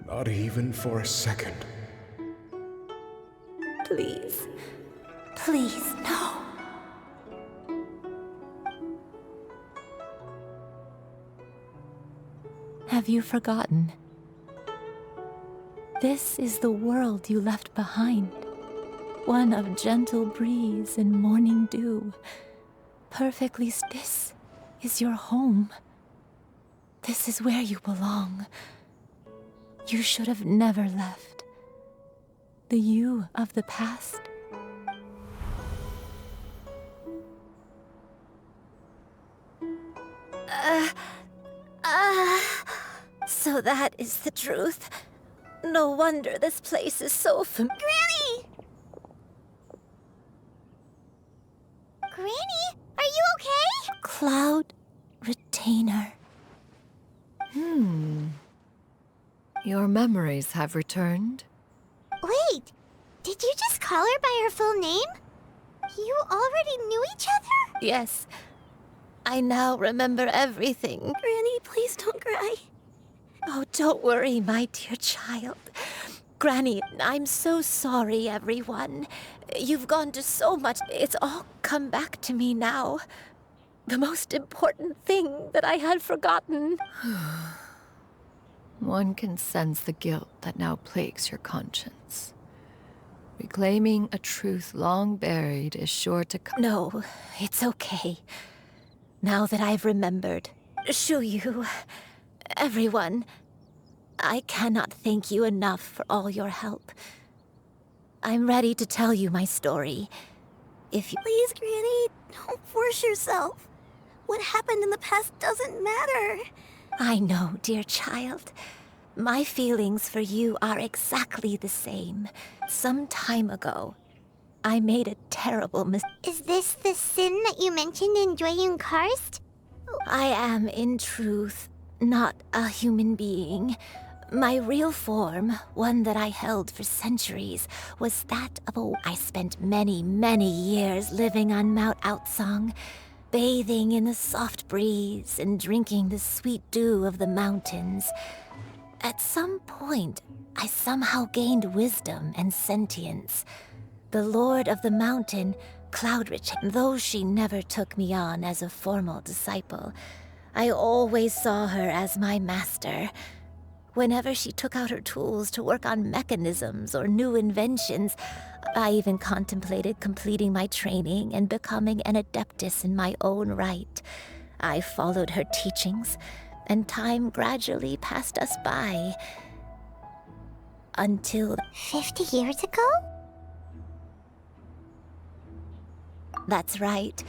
Not even for a second. Please. Please, no. Have you forgotten? This is the world you left behind. One of gentle breeze and morning dew. Perfectly this is your home. This is where you belong. You should have never left. The you of the past. So that is the truth. No wonder this place is so Granny! Granny, are you okay? Cloud Retainer. Your memories have returned? Wait, did you just call her by her full name? You already knew each other? Yes. I now remember everything. Granny, please don't cry. Oh, don't worry, my dear child. Granny, I'm so sorry, everyone. You've gone to so much. It's all come back to me now. The most important thing that I had forgotten. One can sense the guilt that now plagues your conscience. Reclaiming a truth long buried is sure to come. No, it's okay. Now that I've remembered. Xianyun, everyone, I cannot thank you enough for all your help. I'm ready to tell you my story. If you... Please, Granny, don't force yourself. What happened in the past doesn't matter. I know, dear child. My feelings for you are exactly the same. Some time ago, I made a terrible mistake. Is this the sin that you mentioned in Xianyun Karst? I am, in truth, not a human being. My real form, one that I held for centuries, was that of a... I spent many, many years living on Mount Outsong, bathing in the soft breeze and drinking the sweet dew of the mountains. At some point, I somehow gained wisdom and sentience. The Lord of the Mountain, Cloudrich, though she never took me on as a formal disciple, I always saw her as my master. Whenever she took out her tools to work on mechanisms or new inventions, I even contemplated completing my training and becoming an adeptus in my own right. I followed her teachings, and time gradually passed us by. Until... 50 years ago? That's right.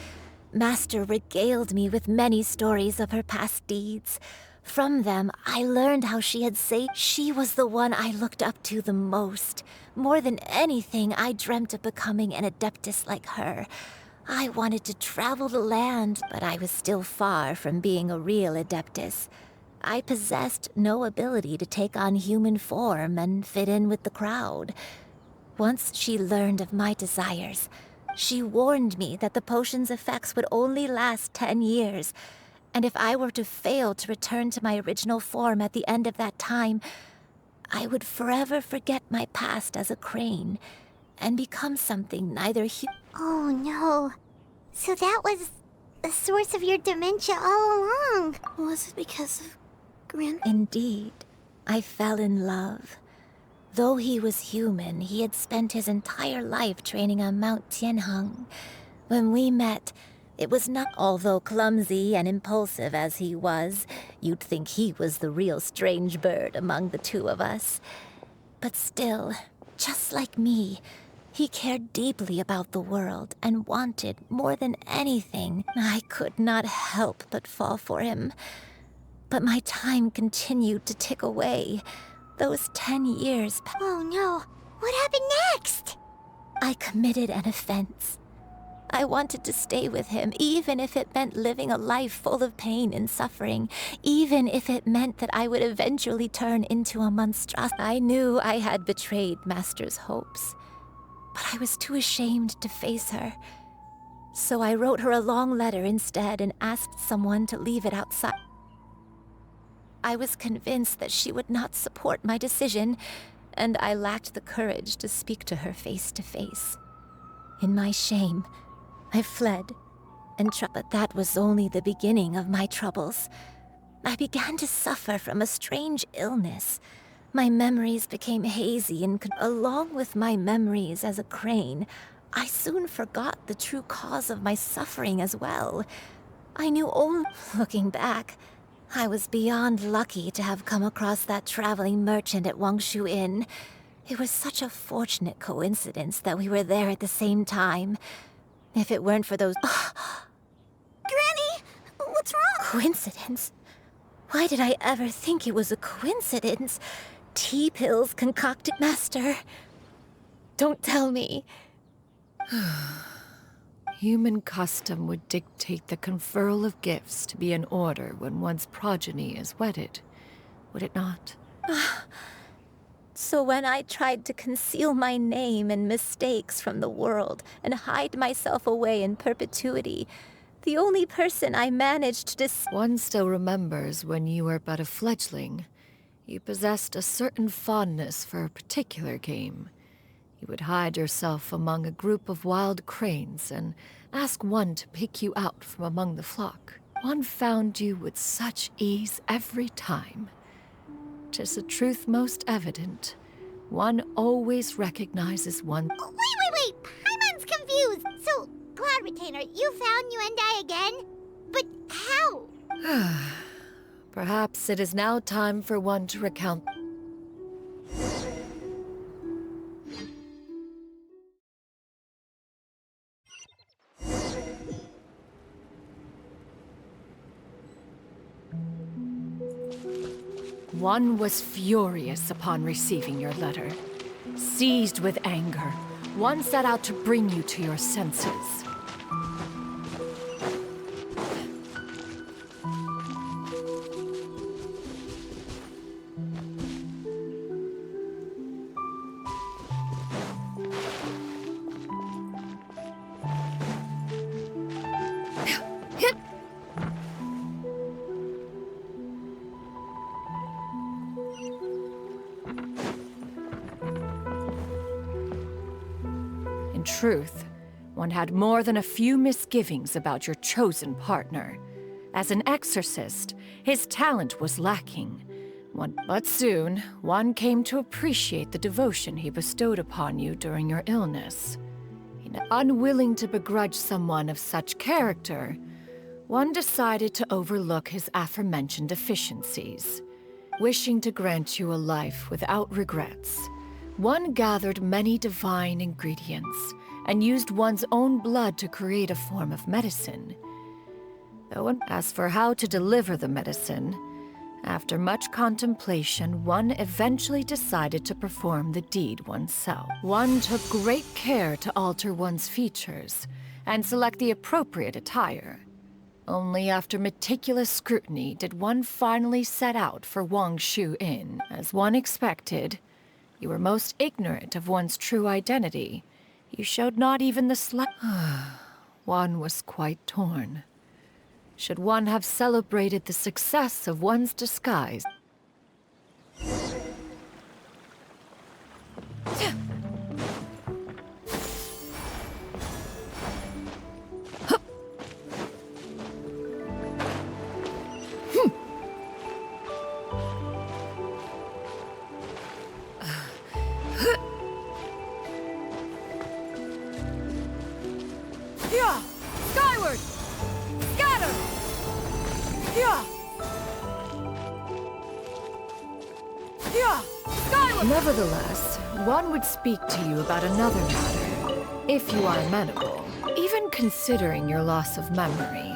Master regaled me with many stories of her past deeds. From them, I learned how she had saved. She was the one I looked up to the most. More than anything, I dreamt of becoming an adeptus like her. I wanted to travel the land, but I was still far from being a real adeptus. I possessed no ability to take on human form and fit in with the crowd. Once she learned of my desires, she warned me that the potion's effects would only last 10 years, and if I were to fail to return to my original form at the end of that time, I would forever forget my past as a crane and become something neither Oh no. So that was the source of your dementia all along. Was it because of Indeed. I fell in love. Though he was human, he had spent his entire life training on Mount Tianheng. When we met, it was not... Although clumsy and impulsive as he was, you'd think he was the real strange bird among the two of us. But still, just like me, he cared deeply about the world and wanted, more than anything, I could not help but fall for him. But my time continued to tick away. Those 10 years... Oh no, what happened next? I committed an offense. I wanted to stay with him, even if it meant living a life full of pain and suffering, even if it meant that I would eventually turn into a monstrosity. I knew I had betrayed Master's hopes, but I was too ashamed to face her. So I wrote her a long letter instead and asked someone to leave it outside. I was convinced that she would not support my decision, and I lacked the courage to speak to her face to face. In my shame, I fled and but that was only the beginning of my troubles. I began to suffer from a strange illness. My memories became hazy and along with my memories as a crane, I soon forgot the true cause of my suffering as well. I knew only, looking back, I was beyond lucky to have come across that traveling merchant at Wangshu Inn. It was such a fortunate coincidence that we were there at the same time. If it weren't for those... Granny, what's wrong? Coincidence? Why did I ever think it was a coincidence? Tea pills concocted, Master. Don't tell me. Human custom would dictate the conferral of gifts to be in order when one's progeny is wedded, would it not? So when I tried to conceal my name and mistakes from the world and hide myself away in perpetuity, the only person I managed to One still remembers when you were but a fledgling. You possessed a certain fondness for a particular game. You would hide yourself among a group of wild cranes and ask one to pick you out from among the flock. One found you with such ease every time. 'Tis a truth most evident. One always recognizes one. Wait! Paimon's confused. So, Cloud Retainer, you found Yuendai again? But how? Perhaps it is now time for one to recount. One was furious upon receiving your letter. Seized with anger, one set out to bring you to your senses. In truth, one had more than a few misgivings about your chosen partner. As an exorcist, his talent was lacking. But soon, one came to appreciate the devotion he bestowed upon you during your illness. Unwilling to begrudge someone of such character, one decided to overlook his aforementioned deficiencies. Wishing to grant you a life without regrets, one gathered many divine ingredients and used one's own blood to create a form of medicine. As for how to deliver the medicine, after much contemplation, one eventually decided to perform the deed oneself. One took great care to alter one's features and select the appropriate attire. Only after meticulous scrutiny did one finally set out for Wangshu Inn. As one expected, you were most ignorant of one's true identity. You showed not even the One was quite torn. Should one have celebrated the success of one's disguise? Skyward! Scatter! Nevertheless, one would speak to you about another matter, if you are amenable. Even considering your loss of memory,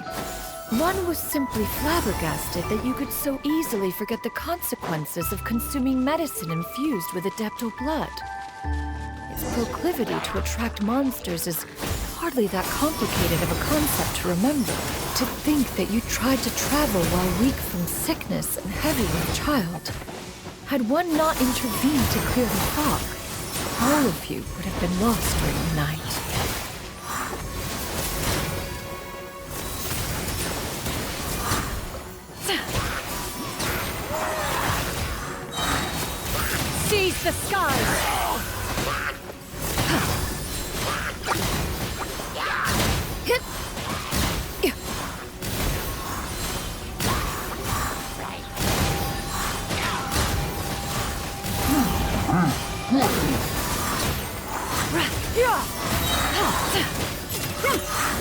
one was simply flabbergasted that you could so easily forget the consequences of consuming medicine infused with adeptal blood. Its proclivity to attract monsters is far hardly that complicated of a concept to remember. To think that you tried to travel while weak from sickness and heavy with child. Had one not intervened to clear the fog, all of you would have been lost during the night. Seize the skies!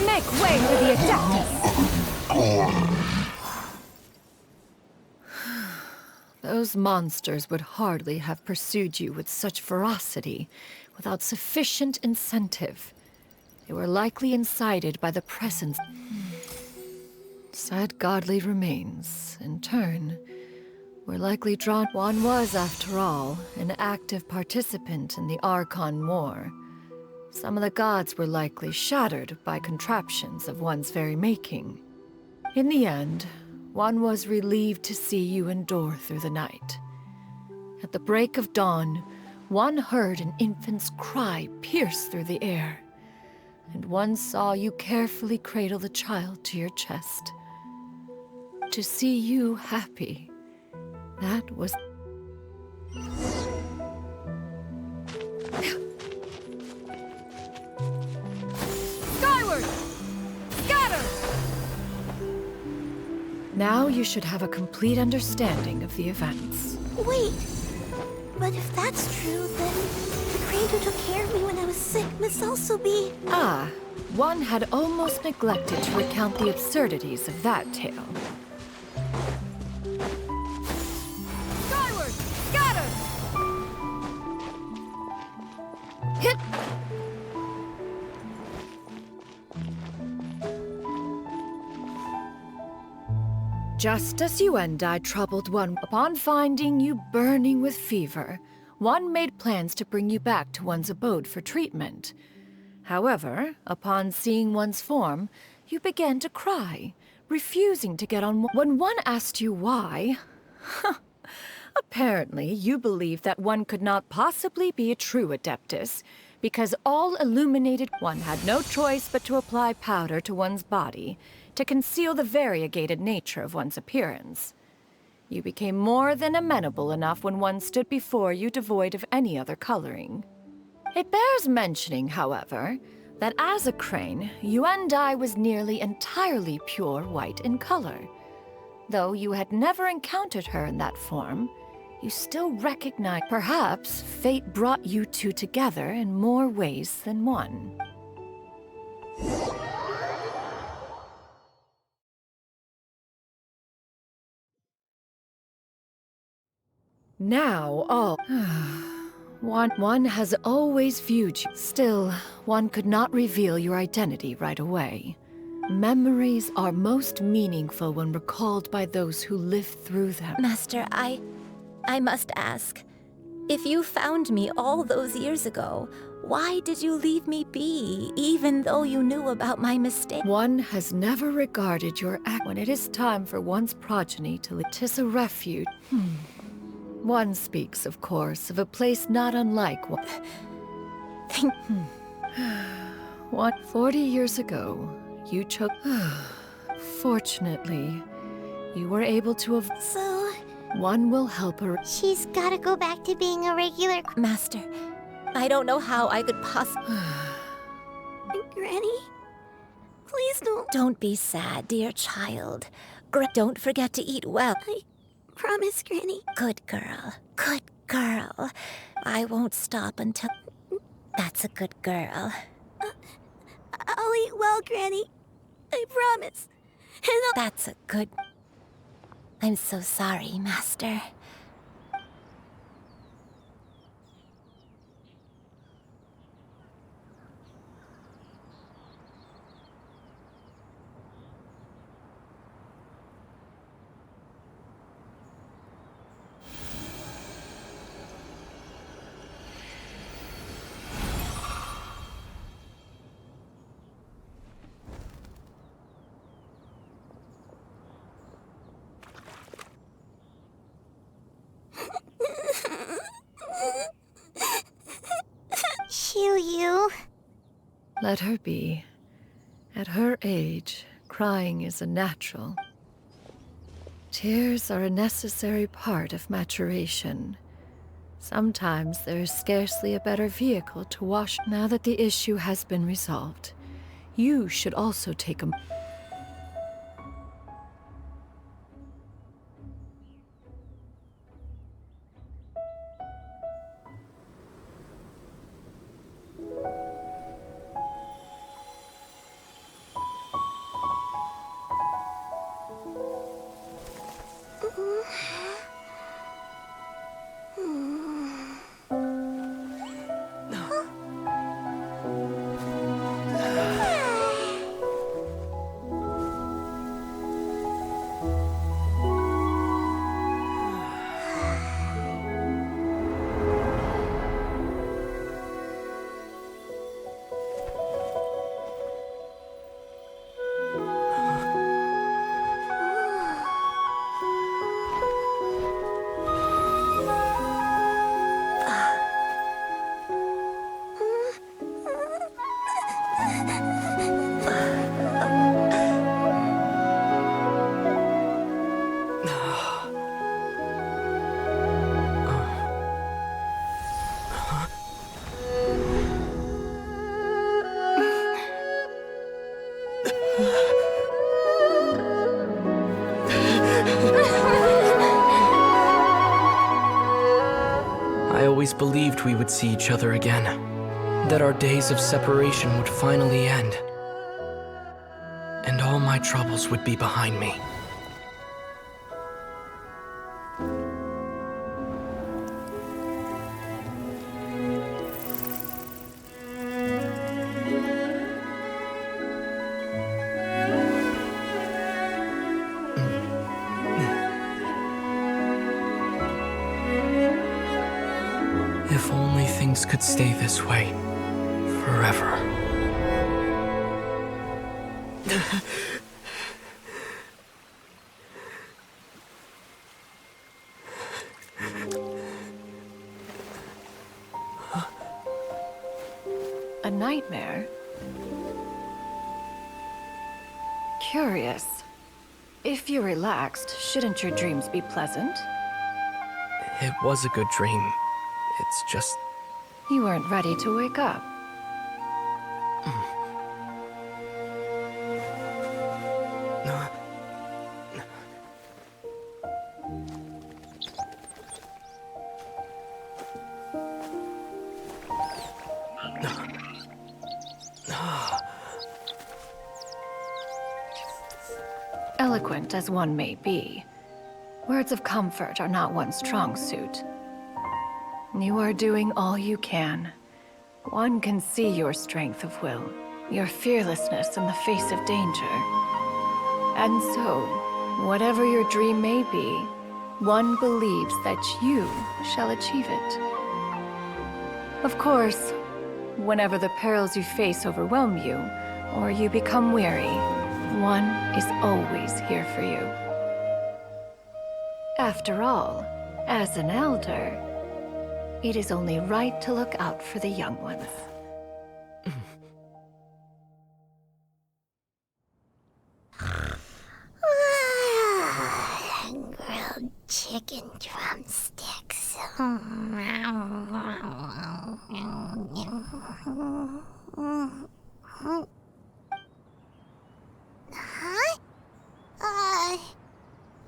Make way for the Adeptus! Those monsters would hardly have pursued you with such ferocity without sufficient incentive. They were likely incited by the presence. Sad godly remains, in turn, were likely drawn. One was, after all, an active participant in the Archon War. Some of the gods were likely shattered by contraptions of one's very making. In the end, one was relieved to see you endure through the night. At the break of dawn, one heard an infant's cry pierce through the air, and one saw you carefully cradle the child to your chest. To see you happy, that was... Skyward! Scatter! Now you should have a complete understanding of the events. Wait, but if that's true, then the crane who took care of me when I was sick must also be... Ah, one had almost neglected to recount the absurdities of that tale. Skyward! Scatter! Hit! Just as you and I troubled one, upon finding you burning with fever, one made plans to bring you back to one's abode for treatment. However, upon seeing one's form, you began to cry, refusing to get on. When one asked you why, apparently you believed that one could not possibly be a true Adeptus, because all illuminated one had no choice but to apply powder to one's body to conceal the variegated nature of one's appearance. You became more than amenable enough when one stood before you devoid of any other coloring. It bears mentioning, however, that as a crane, Yuendai was nearly entirely pure white in color. Though you had never encountered her in that form, you still recognize. Perhaps fate brought you two together in more ways than one. Now, all... One has always viewed you. Still, one could not reveal your identity right away. Memories are most meaningful when recalled by those who lived through them. Master, I must ask. If you found me all those years ago, why did you leave me be, even though you knew about my mistake? One has never regarded your act. When it is time for one's progeny to live, 'tis a refuge. One speaks, of course, of a place not unlike one. 40 years ago, you chose... Fortunately, you were able to have... So... One will help her... She's gotta go back to being a regular... Master, I don't know how I could possibly... Granny? Please don't... Don't be sad, dear child. Don't forget to eat well. I promise, Granny. Good girl. Good girl. I won't stop until... That's a good girl. I'll eat well, Granny. I promise. And That's a good... I'm so sorry, Master. Let her be. At her age, crying is a natural. Tears are a necessary part of maturation. Sometimes there is scarcely a better vehicle to wash. Now that the issue has been resolved, you should also take a... I always believed we would see each other again, that our days of separation would finally end, and all my troubles would be behind me. If only things could stay this way forever. A nightmare? Curious. If you're relaxed, shouldn't your dreams be pleasant? It was a good dream. It's just... You weren't ready to wake up. Eloquent as one may be, words of comfort are not one's strong suit. You are doing all you can. One can see your strength of will, your fearlessness in the face of danger. And so, whatever your dream may be, one believes that you shall achieve it. Of course, whenever the perils you face overwhelm you, or you become weary, one is always here for you. After all, as an elder, it is only right to look out for the young ones. Grilled chicken drumsticks. Huh?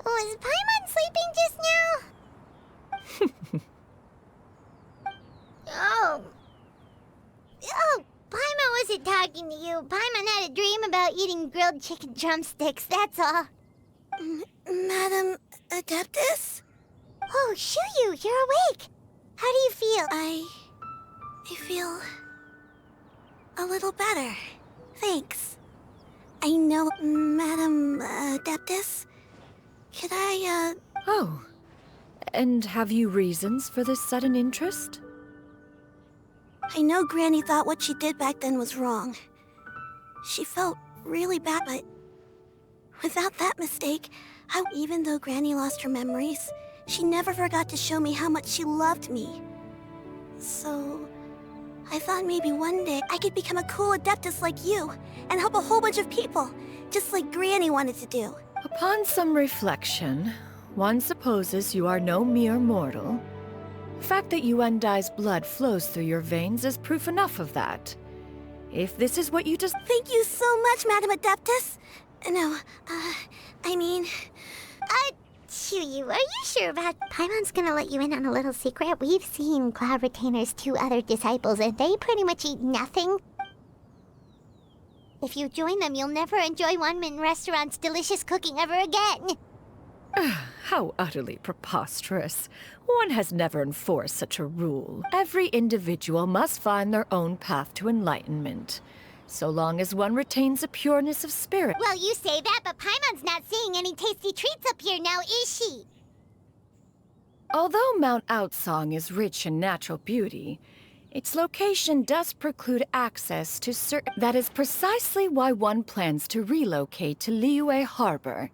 Was Paimon sleeping just now? Oh, Paimon wasn't talking to you. Paimon had a dream about eating grilled chicken drumsticks, that's all. Madam Adeptus? Oh, Xianyun, you're awake. How do you feel? I feel a little better. Thanks. I know, Madam Adeptus. Could I, Oh, and have you reasons for this sudden interest? I know Granny thought what she did back then was wrong. She felt really bad, but without that mistake, even though Granny lost her memories, she never forgot to show me how much she loved me. So, I thought maybe one day I could become a cool adeptus like you and help a whole bunch of people, just like Granny wanted to do. Upon some reflection, one supposes you are no mere mortal. The fact that Yuendai's blood flows through your veins is proof enough of that. If this is what you just— Thank you so much, Madam Adeptus. No, I mean... Xianyun, are you sure about— Paimon's gonna let you in on a little secret? We've seen Cloud Retainer's 2 other disciples, and they pretty much eat nothing. If you join them, you'll never enjoy Wanmin Restaurant's delicious cooking ever again. How utterly preposterous. One has never enforced such a rule. Every individual must find their own path to enlightenment, so long as one retains a pureness of spirit. Well, you say that, but Paimon's not seeing any tasty treats up here now, is she? Although Mount Outsong is rich in natural beauty, its location does preclude access to certain— That is precisely why one plans to relocate to Liyue Harbor.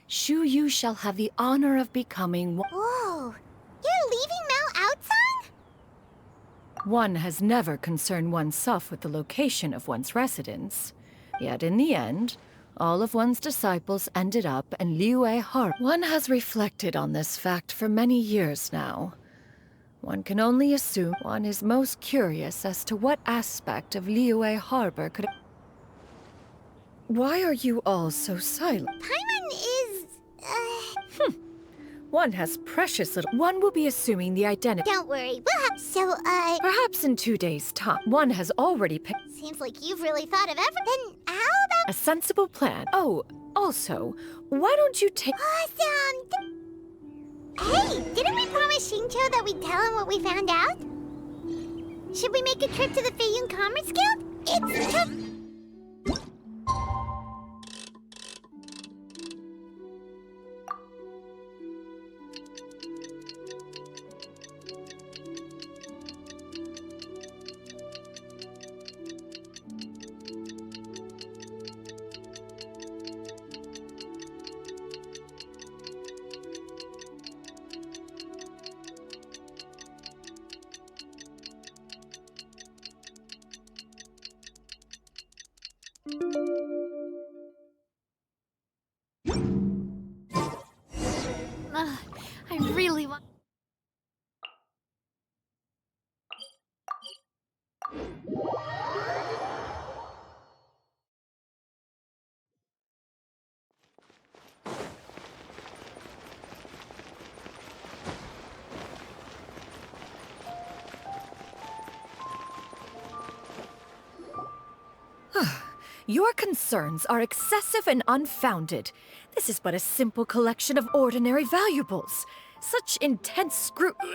Shu Yu shall have the honor of becoming— Whoa! You're leaving Mount Outsong? One has never concerned oneself with the location of one's residence. Yet in the end, all of one's disciples ended up in Liyue Harbor. One has reflected on this fact for many years now. One can only assume one is most curious as to what aspect of Liyue Harbor could— Why are you all so silent? Paimon is... One has precious little— One will be assuming the identity— Don't worry, we'll have— So, Perhaps in 2 days' time. One has already picked— Seems like you've really thought of everything. How about— A sensible plan. Oh, also, why don't you take— Awesome! Hey, didn't we promise Xingqiu that we'd tell him what we found out? Should we make a trip to the Feiyun Commerce Guild? It's— I really want— Your concerns are excessive and unfounded. This is but a simple collection of ordinary valuables. Such intense scrutiny—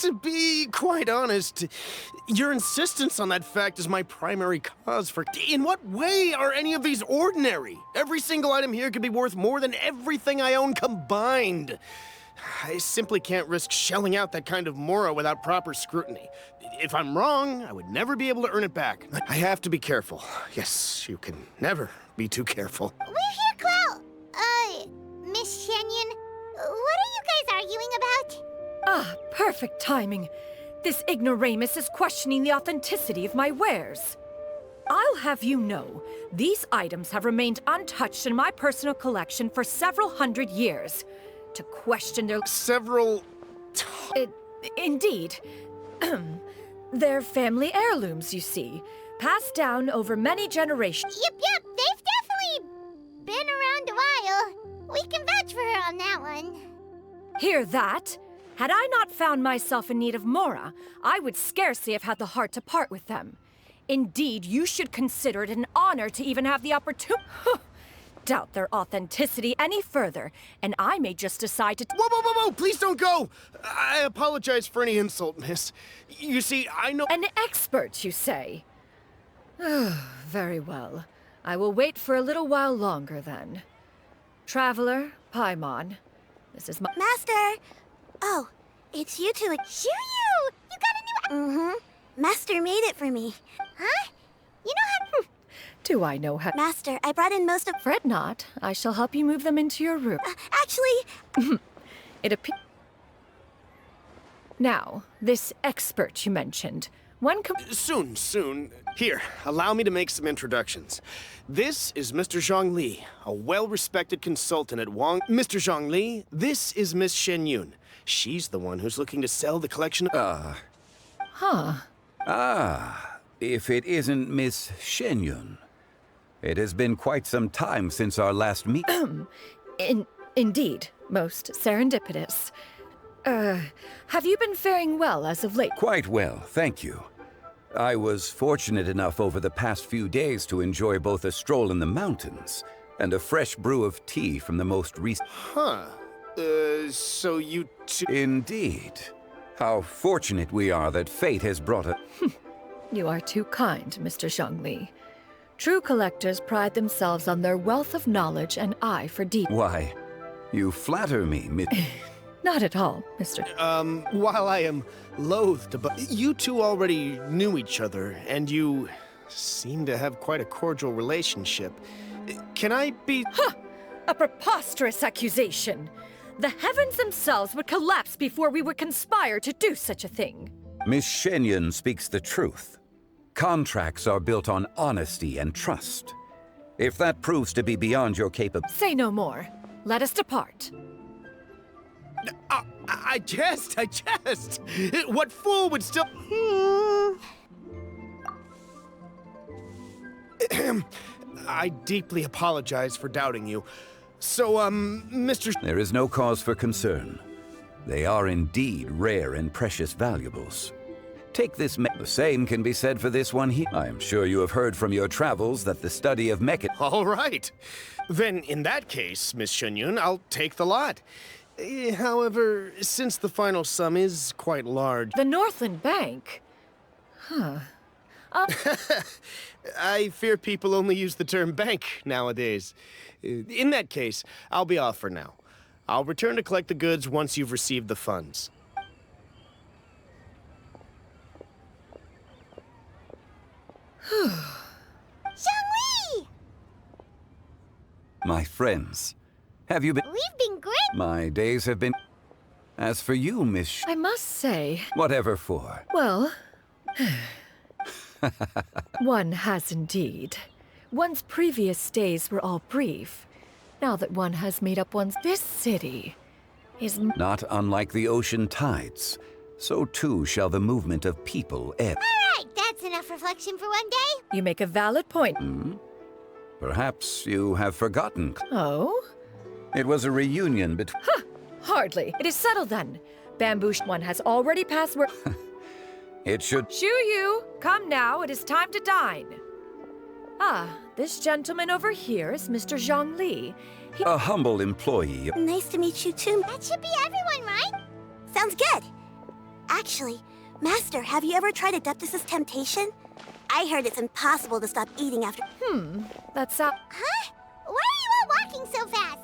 To be quite honest, your insistence on that fact is my primary cause for— In what way are any of these ordinary? Every single item here could be worth more than everything I own combined. I simply can't risk shelling out that kind of mora without proper scrutiny. If I'm wrong, I would never be able to earn it back. I have to be careful. Yes, you can never be too careful. We're here, Cloud! Miss Xianyun, what are you guys arguing about? Ah, perfect timing. This ignoramus is questioning the authenticity of my wares. I'll have you know, these items have remained untouched in my personal collection for several hundred years. To question their— Several... Indeed. They're family heirlooms, you see. Passed down over many generations. Yep, they've definitely been around a while. We can vouch for her on that one. Hear that? Had I not found myself in need of mora, I would scarcely have had the heart to part with them. Indeed, you should consider it an honor to even have the opportunity— Doubt their authenticity any further, and I may just decide to— Whoa! Please don't go! I apologize for any insult, miss. You see, I know— An expert, you say? Very well. I will wait for a little while longer, then. Traveler, Paimon, this is my— Master! Oh, it's you two. Xianyun! You got a new— Mm-hmm. Master made it for me. Huh? You know how— Do I know how— Master, I brought in most of— Fret not. I shall help you move them into your room. Actually— It appears— Now, this expert you mentioned, Soon. Here, allow me to make some introductions. This is Mr. Zhongli, a well-respected consultant at Wang. Mr. Zhongli, this is Miss Xianyun. She's the one who's looking to sell the collection of... If it isn't Miss Xianyun. It has been quite some time since our last meet. Indeed, most serendipitous. Have you been faring well as of late? Quite well, thank you. I was fortunate enough over the past few days to enjoy both a stroll in the mountains and a fresh brew of tea from the most recent... So you two... Indeed. How fortunate we are that fate has brought us... You are too kind, Mr. Zhongli. True collectors pride themselves on their wealth of knowledge and eye for detail. Why, you flatter me, Miss... Not at all, Mr. While I am loath to... But you two already knew each other, and you seem to have quite a cordial relationship. Can I be... A preposterous accusation! The heavens themselves would collapse before we would conspire to do such a thing. Miss Xianyun speaks the truth. Contracts are built on honesty and trust. If that proves to be beyond your capability... Say no more. Let us depart. I jest! What fool would still... I deeply apologize for doubting you. So, Mr... There is no cause for concern. They are indeed rare and precious valuables. Take this The same can be said for this one here. I am sure you have heard from your travels that the study of All right. Then, in that case, Miss Xianyun, I'll take the lot. However, since the final sum is quite large... The Northland Bank? I fear people only use the term bank nowadays. In that case, I'll be off for now. I'll return to collect the goods once you've received the funds. Zhongli! My friends, have you been... We've been great! My days have been... As for you, Miss... I must say... Whatever for. Well... One has indeed. One's previous days were all brief. Now that one has made up one's... This city is... Not unlike the ocean tides, so too shall the movement of people ebb. All right, that's enough reflection for one day. You make a valid point. Perhaps you have forgotten. Oh? It was a reunion between... Hardly. It is settled then. Bamboo one has already passed word... It should... Xianyun, come now. It is time to dine. This gentleman over here is Mr. Zhongli. A humble employee. Nice to meet you too. That should be everyone, right? Sounds good. Actually, Master, have you ever tried Adeptus' temptation? I heard it's impossible to stop eating after... That's up. Huh? Why are you all walking so fast?